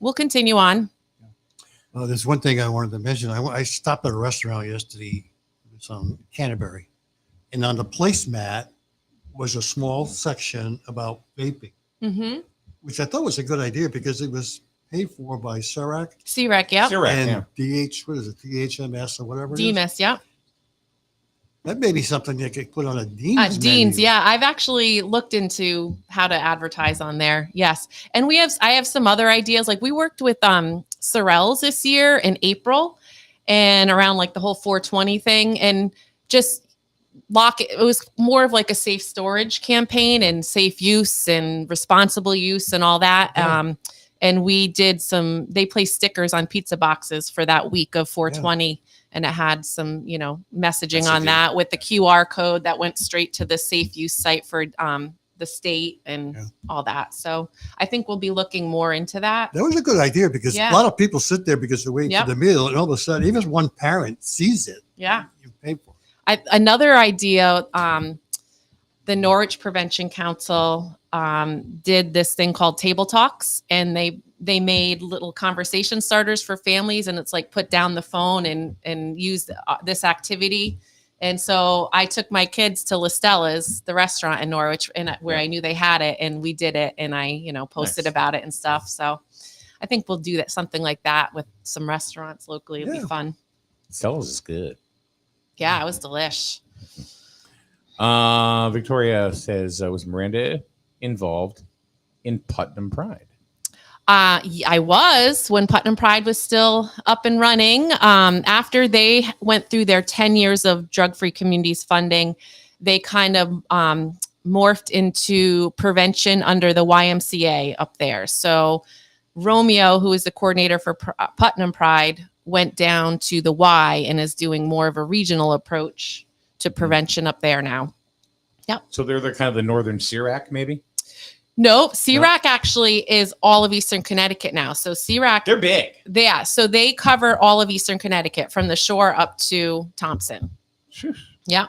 we'll continue on. There's one thing I wanted to mention. I stopped at a restaurant yesterday. It's on Canterbury. And on the placemat was a small section about vaping, Mm-hmm. which I thought was a good idea because it was paid for by CERAC CREC, yep. Correct. and Yeah. DHMS or whatever it is. DMIS, yep. That may be something they could put on a Dean's Dean's, menu. yeah. I've actually looked into how to advertise on there. Yes. And I have some other ideas. Like we worked with Sorrells this year in April and around like the whole 420 thing and just it was more of like a safe storage campaign and safe use and responsible use and all that. Yeah. And we did they placed stickers on pizza boxes for that week of 420. And it had some, messaging on that with the QR code that went straight to the safe use site for the state and all that. So I think we'll be looking more into that. That was a good idea because Yeah. a lot of people sit there because they're waiting Yep. for the meal, and all of a sudden, even if one parent sees it, Yeah. you pay for it. Another idea, the Norwich Prevention Council did this thing called Table Talks, and they made little conversation starters for families, and it's like put down the phone and use this activity. And so I took my kids to Listella's, the restaurant in Norwich, and where I knew they had it, and we did it, and I posted Nice. about it and stuff. So I think we'll do something like that with some restaurants locally. It'll Yeah. be fun. Stella's is good. Yeah, it was delish. Victoria says, was Miranda involved in Putnam Pride? I was when Putnam Pride was still up and running. After they went through their 10 years of drug-free communities funding, they kind of morphed into prevention under the YMCA up there. So Romeo, who is the coordinator for Putnam Pride, went down to the Y and is doing more of a regional approach to prevention up there now. So they're the kind of the northern CERAC, maybe? Nope. CRAC actually is all of Eastern Connecticut now. So CRAC, They're big. so they cover all of Eastern Connecticut from the shore up to Thompson. Phew. Yeah.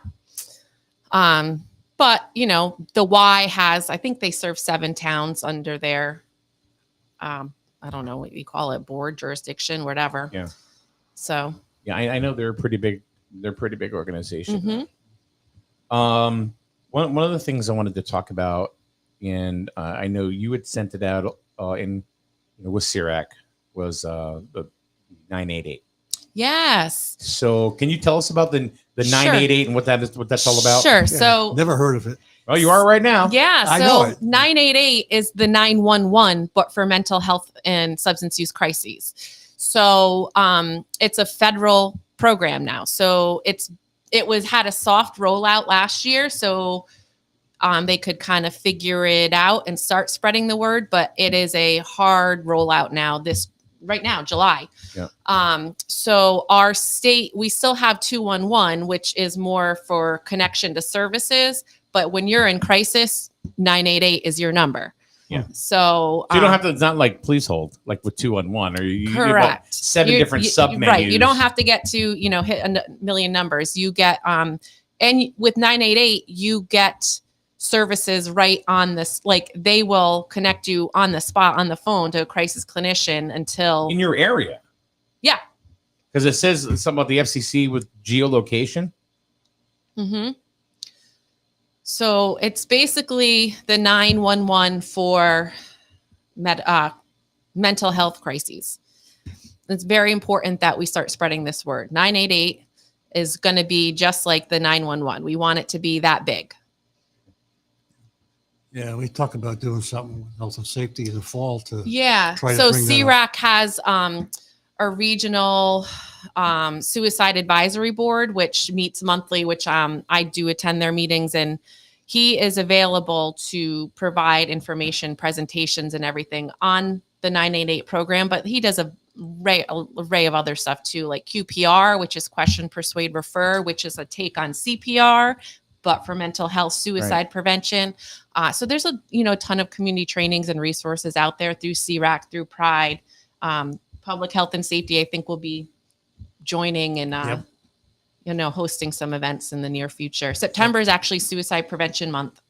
But, you know, the Y has, I think they serve 7 towns under their, I don't know what you call it, board, jurisdiction, whatever. Yeah. So, Yeah, I know they're a pretty big. They're a pretty big organization. mhm. One of the things I wanted to talk about, and I know you had sent it out with CIRAC, was the 988. Yes. So, can you tell us about the Sure. 988 and what that's all about? Sure. Yeah, So, never heard of it. Oh, you are right now. yeah. I know So it. 988 is the 911, but for mental health and substance use crises. So it's a federal program now. So it had a soft rollout last year. So they could kind of figure it out and start spreading the word, but it is a hard rollout now right now, July. Yeah. So our state, we still have 211, which is more for connection to services. But when you're in crisis, 988 is your number. Yeah. So So you don't have to. It's not like please hold, like with 211, or you get like correct. 7 different sub menus. Right. You don't have to get to, hit a million numbers. You get, and with 988, you get services right on this. Like they will connect you on the spot on the phone to a crisis clinician until. in your area. Yeah. Because it says something about the FCC with geolocation. Mm-hmm. So it's basically the 911 for mental health crises. It's very important that we start spreading this word. 988 is going to be just like the 911. We want it to be that big. Yeah, we talk about doing something with health and safety in the fall to. Yeah. Try to So bring that CIRAC has a regional suicide advisory board, which meets monthly, which I do attend their meetings, and he is available to provide information, presentations, and everything on the 988 program. But he does a array of other stuff too, like QPR, which is question, persuade, refer, which is a take on CPR, but for mental health suicide prevention. So there's a ton of community trainings and resources out there through CIRAC, through Pride. Public health and safety, I think, will be joining and hosting some events in the near future. September is actually Suicide Prevention Month.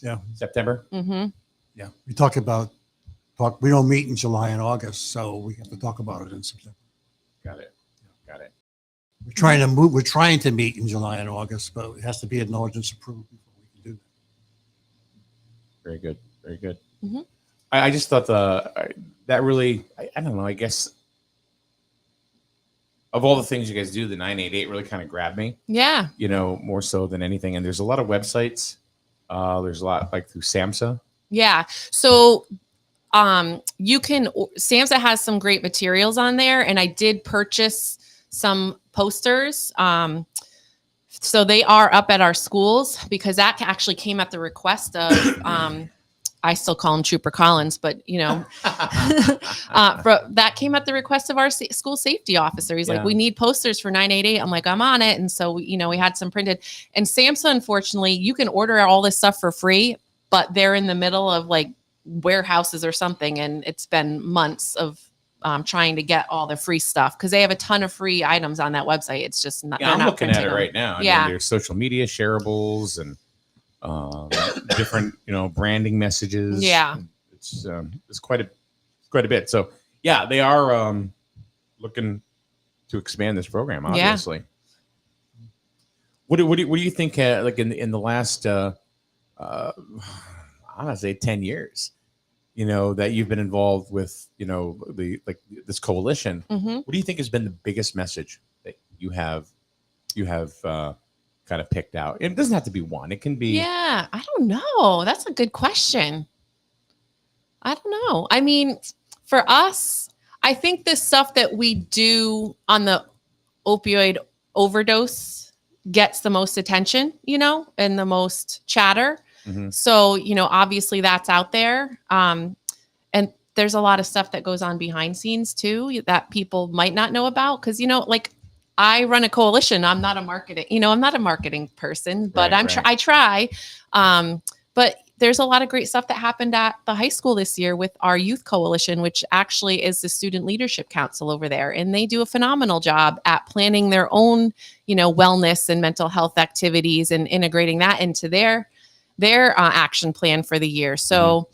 Yeah. September. Mm-hmm. Yeah. We talk. We don't meet in July and August, so we have to talk about it in September. Got it. We're trying to meet in July and August, but it has to be an ordinance approved before we can do that. Very good. Very good. Mm-hmm. I just thought that really, I don't know, I guess of all the things you guys do, the 988 really kind of grabbed me, Yeah. More so than anything. And there's a lot of websites. There's a lot like through SAMHSA. Yeah. So SAMHSA has some great materials on there, and I did purchase some posters. So they are up at our schools because that actually came at the request of, I still call him Trooper Collins, but that came at the request of our school safety officer. He's like, we need posters for 988. I'm like, I'm on it. And so, we had some printed. And SAMHSA, unfortunately, you can order all this stuff for free, but they're in the middle of like warehouses or something. And it's been months of trying to get all the free stuff because they have a ton of free items on that website. It's just not. Yeah, I'm looking at it right now. Yeah. There's social media shareables and different, branding messages. Yeah. It's quite a bit. So yeah, they are looking to expand this program, obviously. Yeah. What do you think, like in the last, I'm gonna say 10 years, that you've been involved with, this coalition. Mm-hmm. What do you think has been the biggest message that you have kind of picked out? It doesn't have to be one. It can be. Yeah, I don't know. That's a good question. I don't know. I mean, for us, I think the stuff that we do on the opioid overdose gets the most attention, and the most chatter. Mm-hmm. So, obviously that's out there. And there's a lot of stuff that goes on behind scenes too that people might not know about. Cause like I run a coalition. I'm not a marketing person, but I try. But there's a lot of great stuff that happened at the high school this year with our youth coalition, which actually is the Student Leadership Council over there. And they do a phenomenal job at planning their own, wellness and mental health activities and integrating that into their their action plan for the year. So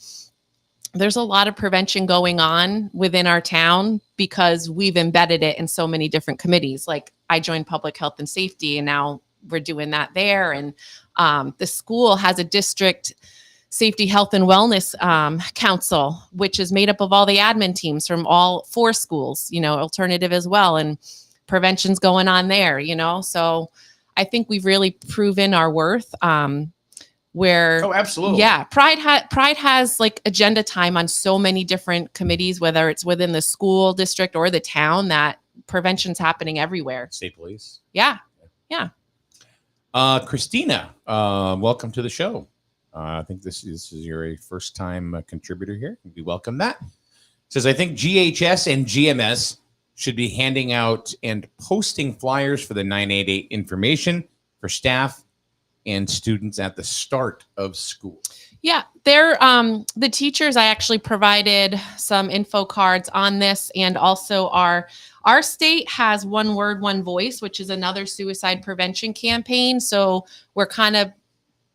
there's a lot of prevention going on within our town because we've embedded it in so many different committees. Like I joined public health and safety, and now we're doing that there. And the school has a district safety, health, and wellness council, which is made up of all the admin teams from all 4 schools, alternative as well. And prevention's going on there, So I think we've really proven our worth. Where Oh, absolutely. yeah, Pride has like agenda time on so many different committees, whether it's within the school district or the town, that prevention's happening everywhere. State police. Yeah. Christina, welcome to the show. I think this is your first time contributor here. We welcome that. Says, I think GHS and GMS should be handing out and posting flyers for the 988 information for staff and students at the start of school. Yeah, they're the teachers. I actually provided some info cards on this, and also our state has One Word, One Voice, which is another suicide prevention campaign. So we're kind of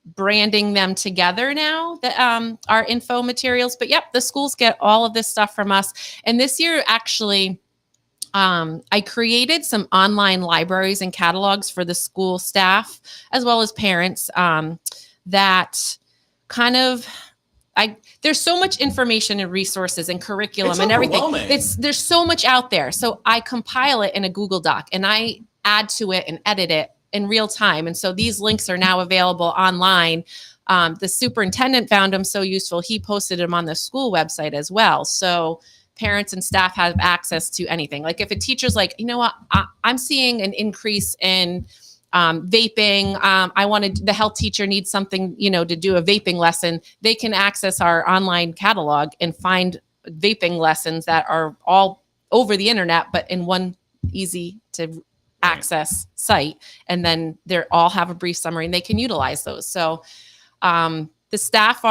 branding them together now, that our info materials. But yep, the schools get all of this stuff from us. And this year, actually, I created some online libraries and catalogs for the school staff as well as parents that kind of there's so much information and resources and curriculum It's and everything. overwhelming. There's so much out there. So I compile it in a Google Doc and I add to it and edit it in real time. And so these links are now available online. The superintendent found them so useful. He posted them on the school website as well. So parents and staff have access to anything. Like if a teacher's like, you know what, I'm seeing an increase in vaping. The health teacher needs something, to do a vaping lesson. They can access our online catalog and find vaping lessons that are all over the internet, but in one easy to access site. And then they're all have a brief summary and they can utilize those. So the staff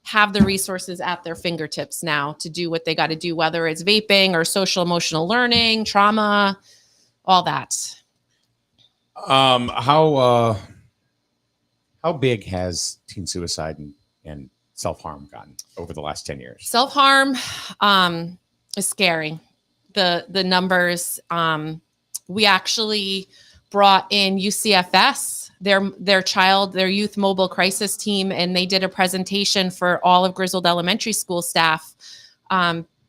have the resources at their fingertips now to do what they got to do, whether it's vaping or social emotional learning, trauma, all that. How big has teen suicide and self-harm gotten over the last 10 years? Self-harm is scary. The numbers, we actually brought in UCFS, their youth mobile crisis team, and they did a presentation for all of Griswold Elementary School staff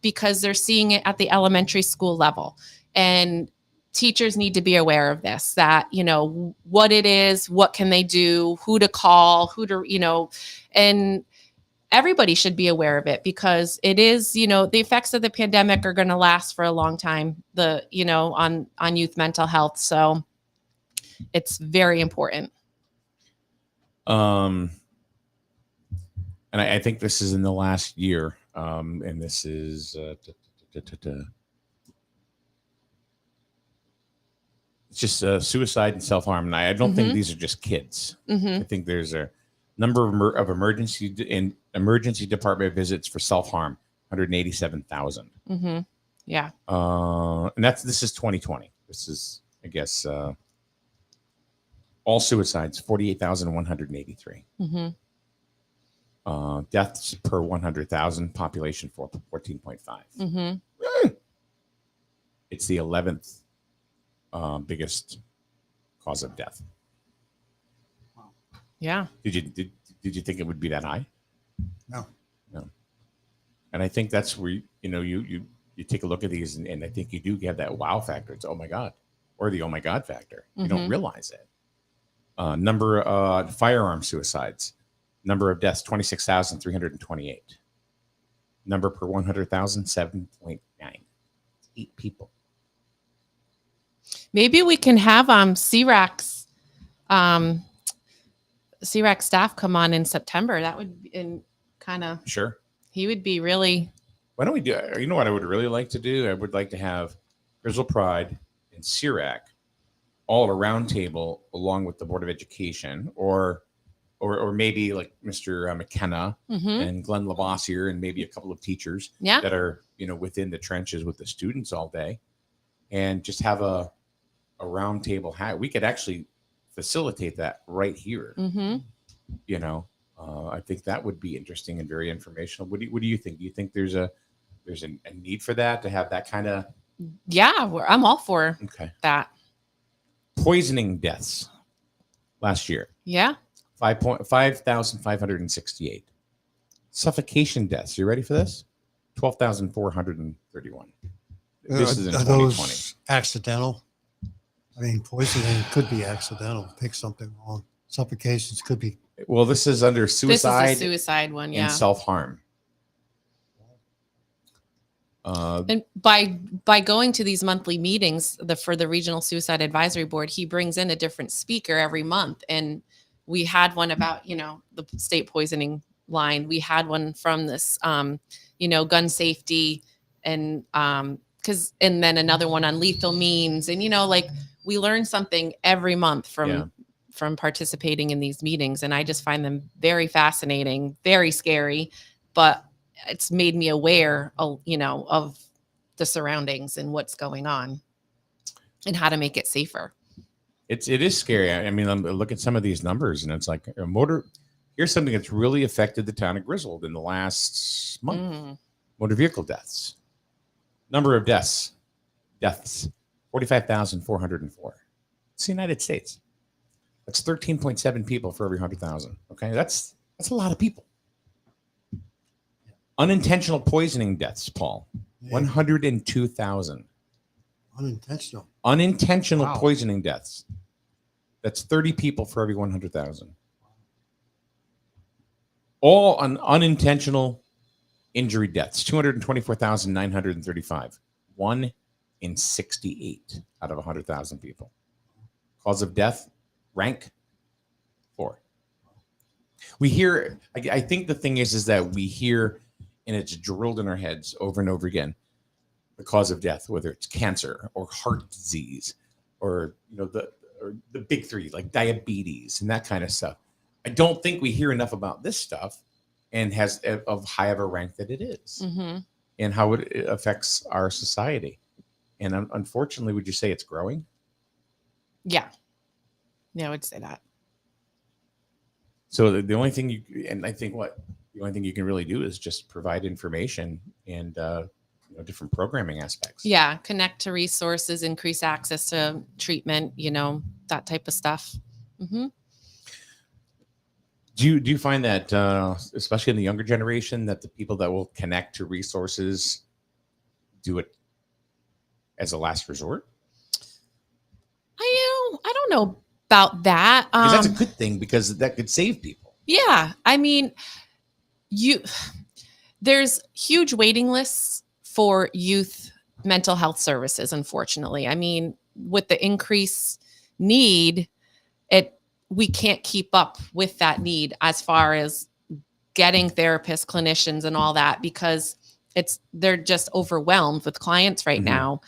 because they're seeing it at the elementary school level. And teachers need to be aware of this, that, what it is, what can they do, who to call, and everybody should be aware of it because it is, the effects of the pandemic are going to last for a long time, on youth mental health. So it's very important. And I think this is in the last year. And this is it's just suicide and self-harm. And I don't think these are just kids. I think there's a number of emergency department visits for self-harm, 187,000. Yeah. And this is 2020. This is, I guess, all suicides, 48,183. Deaths per 100,000, population 14.5. It's the 11th biggest cause of death. Yeah. Did you think it would be that high? No. And I think that's where you take a look at these, and I think you do get that wow factor. It's oh my god, or the oh my god factor. You don't realize it. Number of firearm suicides, number of deaths 26,328. Number per 100,000 7.9. 8 people. Maybe we can have CRAC's staff come on in September. That would be kind of Sure. He would be really. Why don't we do? You know what I would really like to do? I would like to have Griswold Pride and CIRAC all at a round table along with the Board of Education, or maybe like Mr. McKenna and Glenn Lavoisier and maybe a couple of teachers that are within the trenches with the students all day, and just have a round table. We could actually facilitate that right here. I think that would be interesting and very informational. What do you think? Do you think there's a need for that, to have that kind of Yeah, I'm all for okay that. poisoning deaths last year? Yeah. 5,568. Suffocation deaths. You ready for this? 12,431. This is in Are 2020. those accidental? I mean, poisoning could be accidental. Pick something wrong. Suffocations could be. Well, this is under This suicide is a suicide one. Yeah. and self-harm. And by going to these monthly meetings, for the Regional Suicide Advisory Board, he brings in a different speaker every month. And we had one about, the state poisoning line. We had one from this, gun safety, and and then another one on lethal means. And, we learn something every month from participating in these meetings. And I just find them very fascinating, very scary, but it's made me aware of the surroundings and what's going on and how to make it safer. It is scary. I mean, look at some of these numbers, and it's like here's something that's really affected the town of Griswold in the last month. Motor vehicle deaths. Number of deaths, 45,404. It's the United States. That's 13.7 people for every 100,000. Okay, that's a lot of people. Unintentional poisoning deaths, Paul, 102,000. Unintentional. Unintentional Wow. poisoning deaths. That's 30 people for every 100,000. All unintentional injury deaths, 224,935. 1 in 68 out of 100,000 people. Cause of death, rank 4. We hear, I think the thing is that we hear, and it's drilled in our heads over and over again, the cause of death, whether it's cancer or heart disease or the big three like diabetes and that kind of stuff. I don't think we hear enough about this stuff, and has of high of a rank that it is, and how it affects our society. And unfortunately, would you say it's growing? Yeah, I would say that. So the only thing the only thing you can really do is just provide information and different programming aspects. Yeah, connect to resources, increase access to treatment, that type of stuff. Do you find that, especially in the younger generation, that the people that will connect to resources do it as a last resort? I don't know about that. 'Cause that's a good thing, because that could save people. Yeah, I mean, there's huge waiting lists for youth mental health services, unfortunately. I mean, with the increased need, we can't keep up with that need as far as getting therapists, clinicians, and all that, because they're just overwhelmed with clients right now.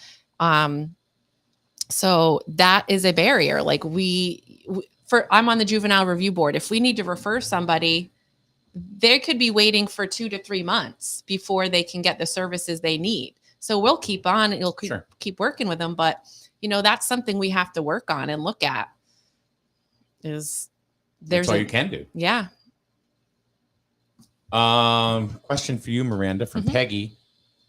So that is a barrier. Like I'm on the juvenile review board. If we need to refer somebody, they could be waiting for 2 to 3 months before they can get the services they need. So we'll keep on, and you'll keep working with them. But, that's something we have to work on and look at. That's all you can do. Yeah. Question for you, Miranda, from Peggy.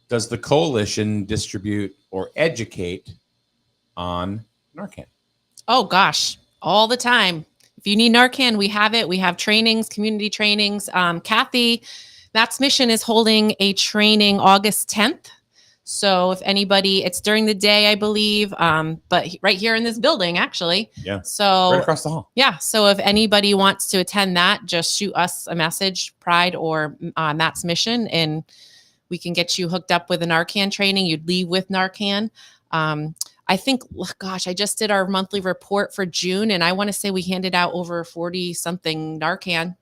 Does the coalition distribute or educate on Narcan? Oh, gosh, all the time. If you need Narcan, we have it. We have trainings, community trainings. Kathy, Matt's Mission is holding a training August 10th. So if anybody, it's during the day, I believe, but right here in this building, actually. Yeah. So right across the hall. Yeah. So if anybody wants to attend that, just shoot us a message, Pride or Matt's Mission, and we can get you hooked up with a Narcan training. You'd leave with Narcan. I think, gosh, I just did our monthly report for June, and I want to say we handed out over 40 something Narcan.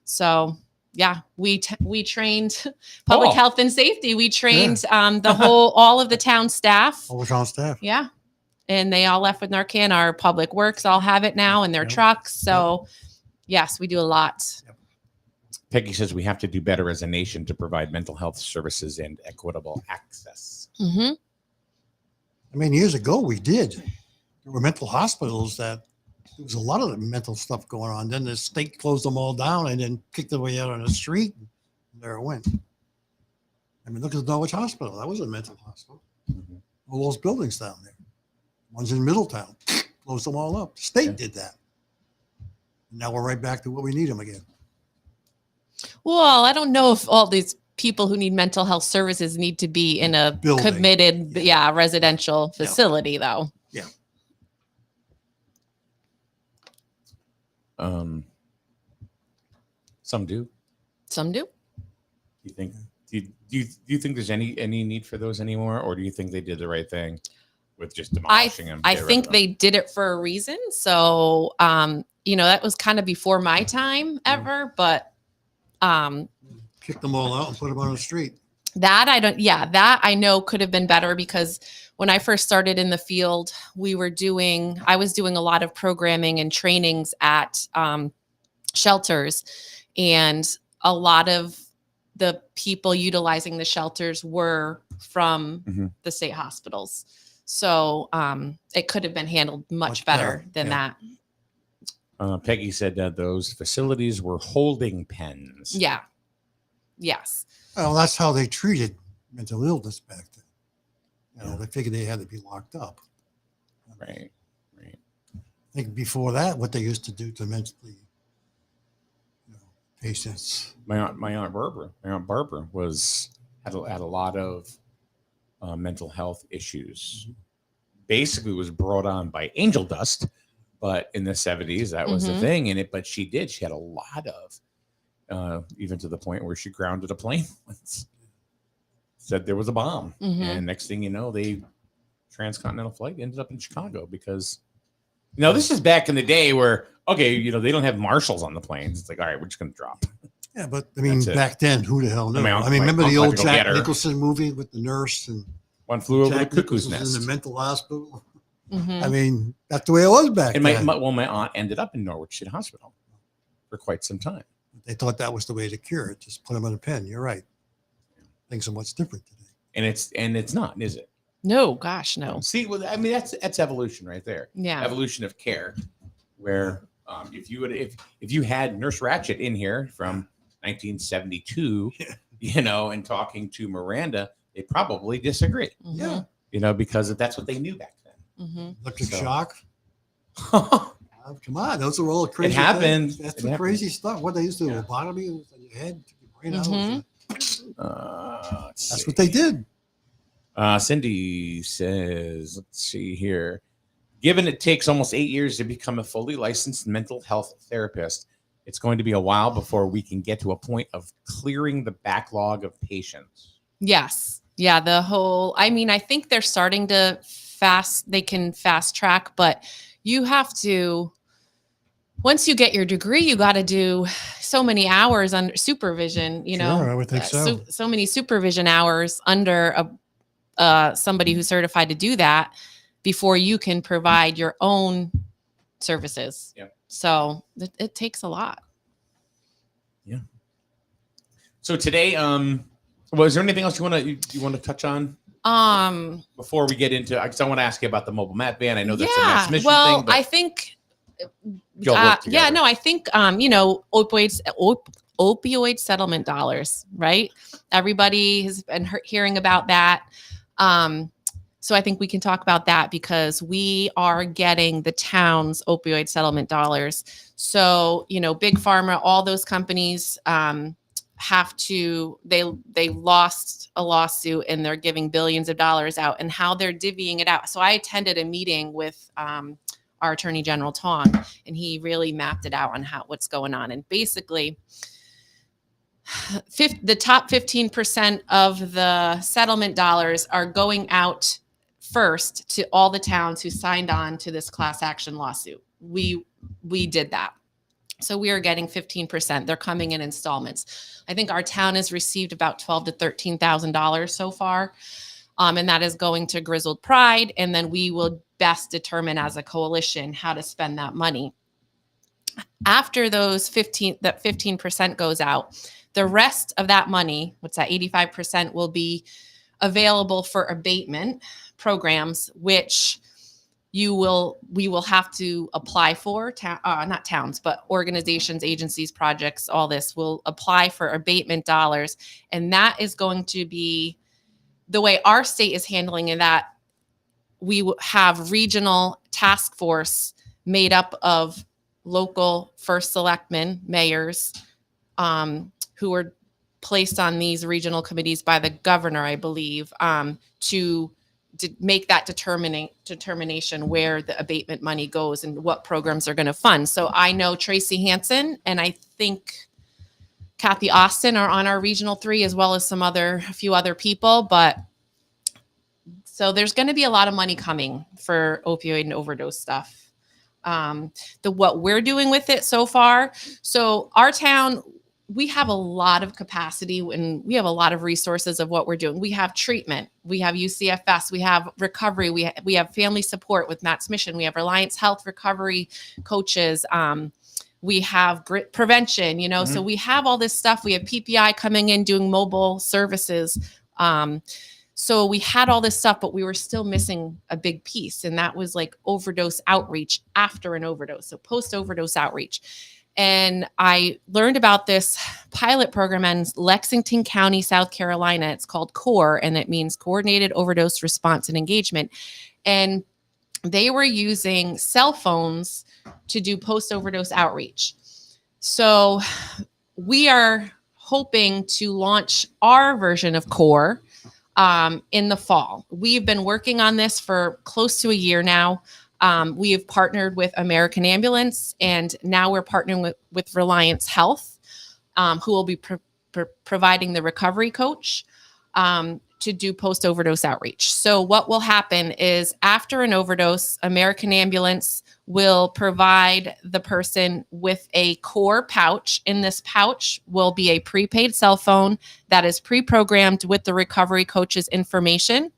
So yeah, we trained public health and safety. We trained all of the town staff. All the town staff. Yeah. And they all left with Narcan. Our public works all have it now in their trucks. So yes, we do a lot. Peggy says we have to do better as a nation to provide mental health services and equitable access. I mean, years ago we did. There were mental hospitals that there was a lot of the mental stuff going on. Then the state closed them all down and then kicked everybody out on the street. And there it went. I mean, look at the Norwich Hospital. That was a mental hospital. Mhm. All those buildings down there. One's in Middletown. Closed them all up. The state Yeah. did that. And now we're right back to what we need them again. Well, I don't know if all these people who need mental health services need to be in a Building. committed, Yeah. residential Yeah. facility, though. Some do. Some do. You think? Do you think there's any need for those anymore, or do you think they did the right thing with just demolishing them? I get rid of think them? they did it for a reason. So, that was kind of before my time ever, but Kicked them all out and put them on the street. that I know could have been better, because when I first started in the field, I was doing a lot of programming and trainings at shelters, and a lot of the people utilizing the shelters were from Mhm. the state hospitals. So it could have been handled much Much better better, than yeah. that. Peggy said that those facilities were holding pens. Yeah. Yes. Well, that's how they treated mental illness back then. They figured they had to be locked up. Right. Right. I think before that, what they used to do to mentally patients. My aunt Barbara had a lot of mental health issues. Basically, was brought on by angel dust, but in the 70s that was the Mhm. thing. But she had a lot of, even to the point where she grounded a plane once. Said there was a bomb, Mhm. and next thing you know, they transcontinental flight ended up in Chicago because. This is back in the day where, they don't have marshals on the planes. It's like, all right, we're just going to drop. Yeah, but I mean, That's it. back then, who the hell knew? My I mean, remember uncle the had old to go get Jack her. Nicholson movie with the nurse and One flew over Jack the cuckoo's Nicholson in nest. the mental hospital? Mhm. I mean, that's the way it was back And then. my aunt ended up in Norwich City Hospital for quite some time. They thought that was the way to cure it. Just put them on a pen. You're right. Things are much different today. And it's not, is it? No, gosh, no. See, that's evolution right there. Yeah. Evolution of care, where if you had Nurse Ratchet in here from 1972, and talking to Miranda, they probably disagree. Mhm. Because that's what they knew back Mhm. Electric So- shock. then. Come on, those are all crazy. happened. things. That's It the happened. crazy stuff. What they used to do, Yeah. lobotomy on your head, took your brain out. Mhm. Let's That's see. what they did. Cindy says, let's see here. Given it takes almost 8 years to become a fully licensed mental health therapist, it's going to be a while before we can get to a point of clearing the backlog of patients. Yes. Yeah. I think they're starting to they can fast track, but you have to, once you get your degree, you got to do so many hours under supervision, Sure, I would think so. so many supervision hours under somebody who's certified to do that before you can provide your own services. Yep. So it takes a lot. So today, was there anything else you want to touch on before we get into? Because I want to ask you about the mobile mat ban. I know that's a mass mission thing, but I think y'all work together. I think opioid settlement dollars, right? Everybody has been hearing about that. So I think we can talk about that because we are getting the town's opioid settlement dollars. So, Big Pharma, all those companies they lost a lawsuit and they're giving billions of dollars out, and how they're divvying it out. So I attended a meeting with our Attorney General Tong, and he really mapped it out on what's going on. And basically, the top 15% of the settlement dollars are going out first to all the towns who signed on to this class action lawsuit. We did that. So we are getting 15%. They're coming in installments. I think our town has received about $12,000 to $13,000 so far. And that is going to Grizzled Pride. And then we will best determine as a coalition how to spend that money. After that 15% goes out, the rest of that money, what's that, 85%, will be available for abatement programs, which we will have to apply for not towns, but organizations, agencies, projects, all this will apply for abatement dollars. And that is going to be the way our state is handling it, that we have regional task force made up of local first selectmen, mayors, who are placed on these regional committees by the governor, I believe, to make that determination where the abatement money goes and what programs are going to fund. So I know Tracy Hansen and I think Kathy Austin are on our regional 3, as well as a few other people. But so there's going to be a lot of money coming for opioid and overdose stuff. What we're doing with it so far. So our town, we have a lot of capacity and we have a lot of resources of what we're doing. We have treatment, we have UCFS, we have recovery, we have family support with Matt's Mission, we have Reliance Health recovery coaches, we have grit prevention, so we have all this stuff. We have PPI coming in doing mobile services. So we had all this stuff, but we were still missing a big piece. And that was like overdose outreach after an overdose. So post-overdose outreach. And I learned about this pilot program in Lexington County, South Carolina. It's called CORE, and it means Coordinated Overdose Response and Engagement. And they were using cell phones to do post-overdose outreach. So we are hoping to launch our version of CORE in the fall. We've been working on this for close to a year now. We have partnered with American Ambulance, and now we're partnering with Reliance Health, who will be providing the recovery coach to do post-overdose outreach. So what will happen is after an overdose, American Ambulance will provide the person with a CORE pouch. In this pouch will be a prepaid cell phone that is pre-programmed with the recovery coach's information.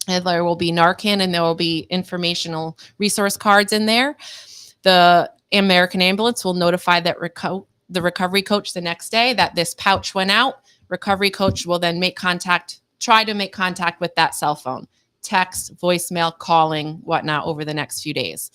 And there will be Narcan and there will be informational resource cards in there. The American Ambulance will notify that the recovery coach the next day that this pouch went out. Recovery coach will then try to make contact with that cell phone, text, voicemail, calling, whatnot over the next few days.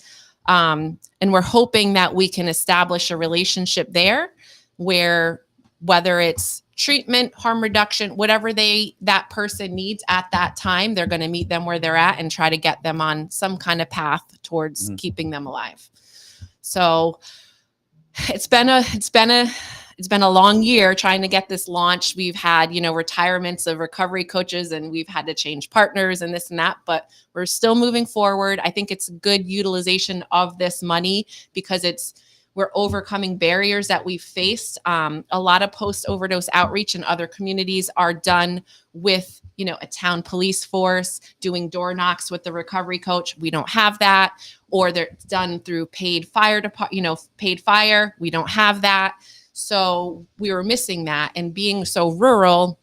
And we're hoping that we can establish a relationship there where whether it's treatment, harm reduction, whatever that person needs at that time, they're going to meet them where they're at and try to get them on some kind of path towards keeping them alive. So it's been a long year trying to get this launched. We've had, retirements of recovery coaches and we've had to change partners and this and that, but we're still moving forward. I think it's good utilization of this money because we're overcoming barriers that we've faced. A lot of post-overdose outreach in other communities are done with, a town police force doing door knocks with the recovery coach. We don't have that. Or they're done through paid fire. We don't have that. So we were missing that. And being so rural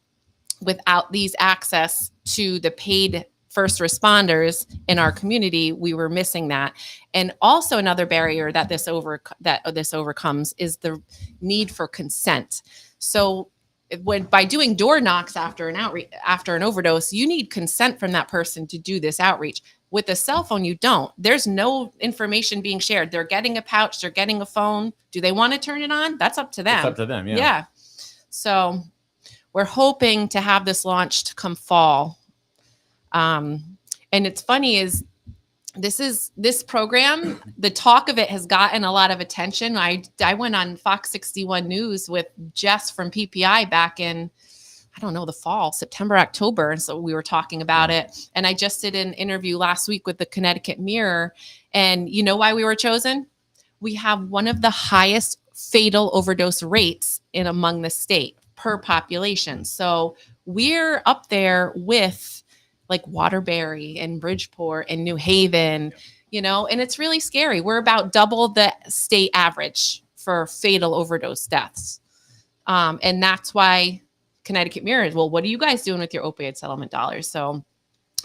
without these access to the paid first responders in our community, we were missing that. And also another barrier that this overcomes is the need for consent. So by doing door knocks after an overdose, you need consent from that person to do this outreach. With a cell phone, you don't. There's no information being shared. They're getting a pouch, they're getting a phone. Do they want to turn it on? That's up to them. It's up to them, yeah. Yeah. So we're hoping to have this launched come fall. And it's funny is this program, the talk of it has gotten a lot of attention. I went on Fox 61 News with Jess from PPI back in, the fall, September, October. And so we were talking about it. And I just did an interview last week with the Connecticut Mirror. And you know why we were chosen? We have one of the highest fatal overdose rates among the state per population. So we're up there with like Waterbury and Bridgeport and New Haven, and it's really scary. We're about double the state average for fatal overdose deaths. And that's why Connecticut Mirror is, well, what are you guys doing with your opioid settlement dollars? So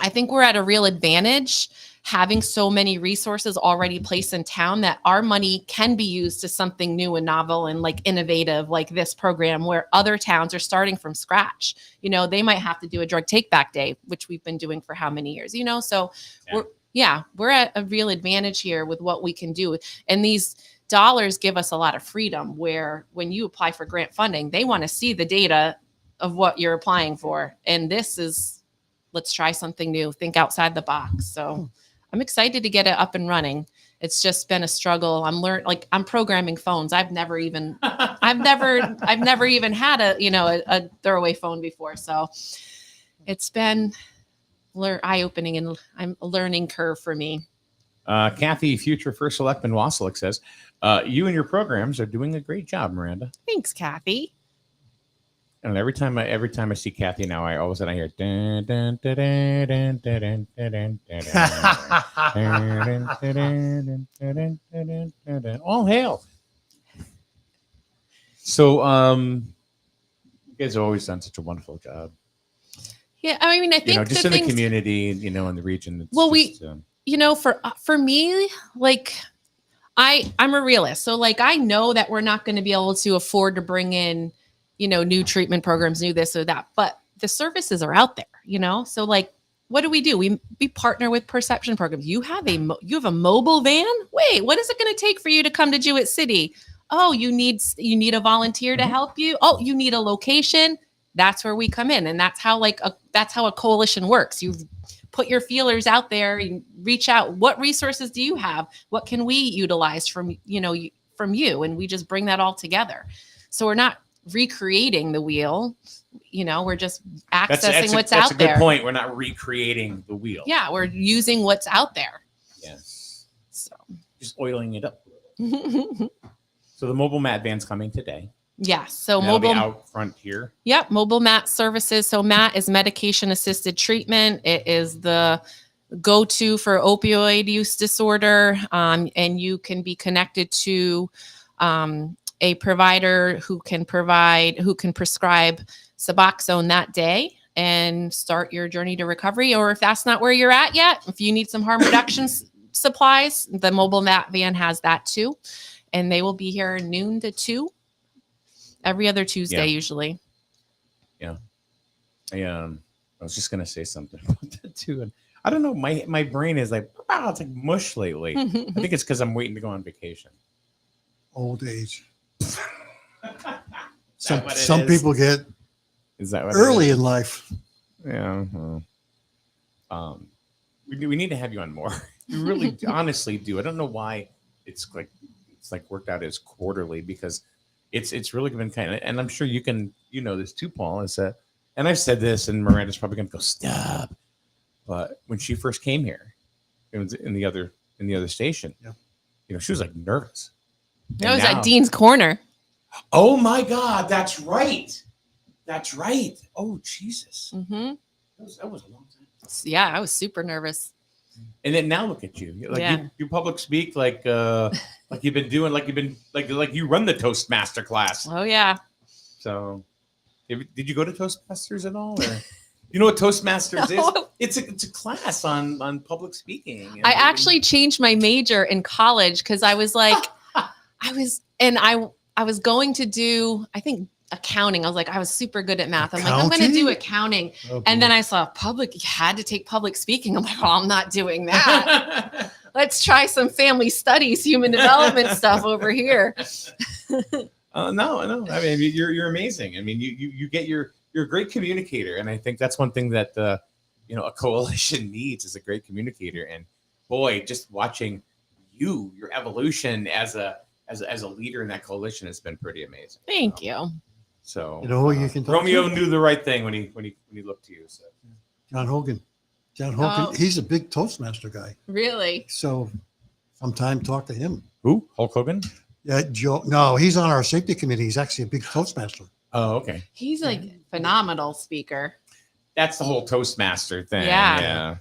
I think we're at a real advantage having so many resources already placed in town that our money can be used to something new and novel and like innovative, like this program where other towns are starting from scratch. They might have to do a drug take back day, which we've been doing for how many years, so Yeah, we're at a real advantage here with what we can do. And these dollars give us a lot of freedom where when you apply for grant funding, they want to see the data of what you're applying for. And this is, let's try something new, think outside the box. So I'm excited to get it up and running. It's just been a struggle. I'm programming phones. I've never even had a throwaway phone before. So it's been eye-opening and I'm a learning curve for me. Kathy, future first selectman Wasilek says, you and your programs are doing a great job, Miranda. Thanks, Kathy. And every time I see Kathy now, I all of a sudden I hear dun, dun, dun, dun, dun, dun, dun, dun, dun, dun, dun. All hail. So you guys have always done such a wonderful job. Yeah, I mean, I think just in the community, in the region. For me, like I'm a realist. So like I know that we're not going to be able to afford to bring in, new treatment programs, new this or that, but the services are out there, So like, what do? We partner with Perception Programs. You have a mobile van? Wait, what is it going to take for you to come to Jewett City? Oh, you need a volunteer to help you. Oh, you need a location. That's where we come in. And that's how a coalition works. You put your feelers out there and reach out. What resources do you have? What can we utilize from you? And we just bring that all together. So we're not recreating the wheel. We're just accessing what's out there. That's a good point. We're not recreating the wheel. Yeah, we're using what's out there. Yes. So just oiling it up. So the mobile mat van's coming today. Yes. So that'll be out front here. Yep. Mobile MAT services. So MAT is medication assisted treatment. It is the go-to for opioid use disorder. And you can be connected to a provider who can prescribe Suboxone that day and start your journey to recovery. Or if that's not where you're at yet, if you need some harm reduction supplies, the mobile MAT van has that too. And they will be here noon to 2 every other Tuesday, usually. Yeah. I was just going to say something about that too. And I don't know. My brain is like, it's like mush lately. I think it's because I'm waiting to go on vacation. Old age. Some people get is that what early in life. Yeah. We need to have you on more. You really honestly do. I don't know why it's like worked out as quarterly because it's really been kind of, and I'm sure you can, this too, Paul, is that, and I've said this and Miranda's probably going to go, stop. But when she first came here, it was in the other station, she was like nervous. That was at Dean's Corner. Oh my God. That's right. Oh, Jesus. Mm-hmm. That was a long time. Yeah. I was super nervous. And then now look at you. You public speak like you've been doing, like you run the Toastmaster class. Oh yeah. So, did you go to Toastmasters at all? Or you know what Toastmasters is? It's a class on public speaking. I actually changed my major in college because I was like, I was going to do, I think, accounting. I was like, I was super good at math. I'm like, I'm going to do accounting. Oh, and then I saw you had to take public speaking. I'm like, I'm not doing that. Let's try some family studies, human development stuff over here. No. I mean, you're amazing. I mean, you're a great communicator. And I think that's one thing that, a coalition needs is a great communicator. And boy, just watching your evolution as a leader in that coalition has been pretty amazing. Thank you. So you can Romeo knew the right thing when he looked to you. So John Hogan, he's a big Toastmaster guy. Really? So sometime talk to him. Who? Hulk Hogan? Yeah, Joe. No, he's on our safety committee. He's actually a big Toastmaster. Oh, okay. He's a phenomenal speaker. That's the whole Toastmaster thing. Yeah.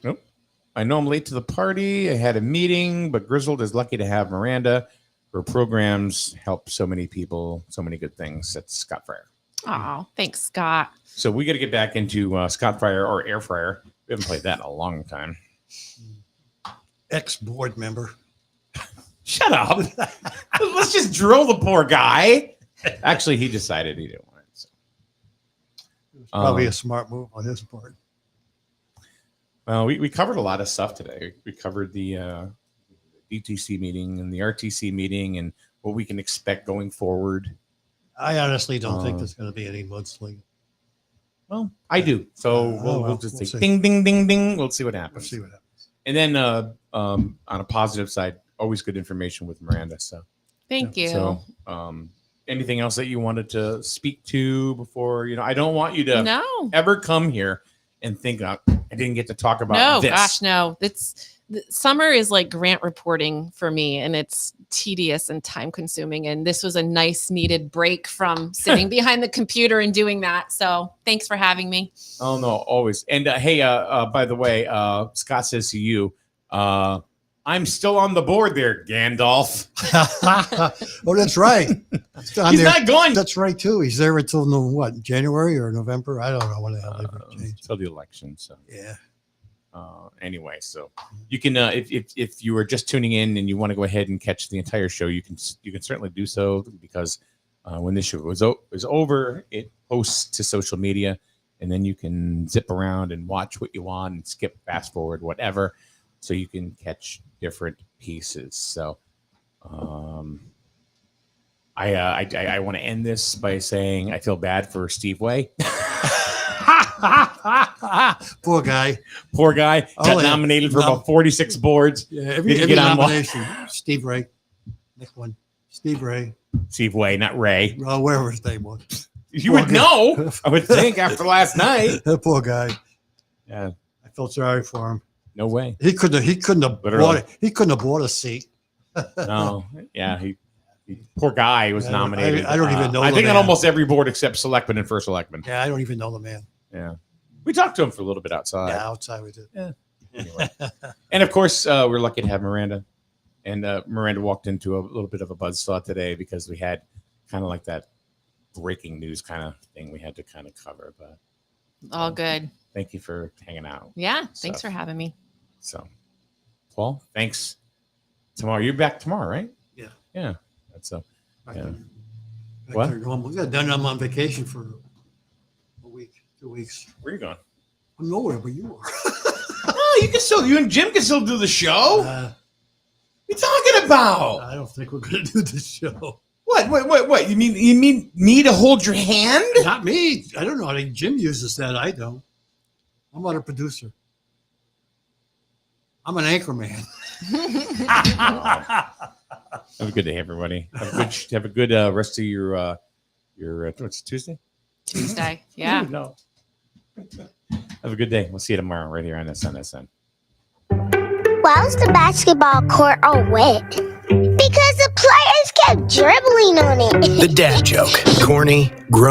Nope. I know I'm late to the party. I had a meeting, but Griswold is lucky to have Miranda. Her programs help so many people, so many good things. That's Scott Fryer. Oh, thanks, Scott. So we got to get back into Scott Fryer or Air Fryer. We haven't played that in a long time. Ex-board member. Shut up. Let's just drill the poor guy. Actually, he decided he didn't want it. So. It was probably Um, a smart move on his part. Well, we covered a lot of stuff today. We covered the DTC meeting and the RTC meeting and what we can expect going forward. I honestly don't think Uh, there's going to be any mudslinging. Well, I do. So we'll well, just we'll say see. ding, ding, ding, ding. We'll see what We'll happens. see what happens. And then on a positive side, always good information with Miranda. So, Thank you. so anything else that you wanted to speak to before? I don't want you to No. ever come here and think I didn't get to talk about No, this. gosh, no. Summer is like grant reporting for me, and it's tedious and time consuming. And this was a nice needed break from sitting behind the computer and doing that. So thanks for having me. Oh no, always. And hey, by the way, Scott says to you, I'm still on the board there, Gandalf. Oh, that's right. It's on He's there. not going That's right too. He's there until January or November? I don't know when the hell they changed. until the election. So Yeah. anyway, so you can if you were just tuning in and you want to go ahead and catch the entire show, you can certainly do so because when this show is over, it posts to social media, and then you can zip around and watch what you want and skip, fast forward, whatever, so you can catch different pieces. So I want to end this by saying I feel bad for Steve Way. Poor guy. Poor guy got Oh, yeah. nominated for No. about 46 boards. Yeah, Didn't every get on one. nomination. Steve Ray. Nick one. Steve Ray. Steve Way, not Ray. Well, wherever his name was. You Poor would guy. know, I would think, after last night. That poor guy. Yeah, I felt sorry for him. no way. He couldn't have Literally. bought a seat. No, yeah, he poor guy was I don't- nominated. I don't even know I the think on man. almost every board except selectman and first selectman. Yeah, I don't even know the man. Yeah, we talked to him for a little bit outside. Yeah, outside we did. Anyway. And of course, we're lucky to have Miranda. And Miranda walked into a little bit of a buzzsaw today because we had kind of like that breaking news kind of thing we had to kind of cover. But All good. thank you for hanging out. Yeah. Thanks So- for having me. So, well, thanks. Tomorrow, you're back tomorrow, right? Yeah. Yeah. That's so. Back Yeah. to- back What? to normal. Yeah, done. I'm on vacation for a week, 2 weeks. Where are you going? I'm nowhere but you are. Oh, you and Jim can still do the show. Uh, What are you talking about? I don't think we're going to do this show. What? You mean me to hold your hand? Not me. I don't know. I think Jim uses that. I don't. I'm not a producer. I'm an anchor man. Have a good day, everybody. Have a good rest of your what's Tuesday? Tuesday. Yeah. Ooh, no. Have a good day. We'll see you tomorrow right here on SN. Why was the basketball court all wet? Because the players kept dribbling on it. The dad joke. Corny, grown.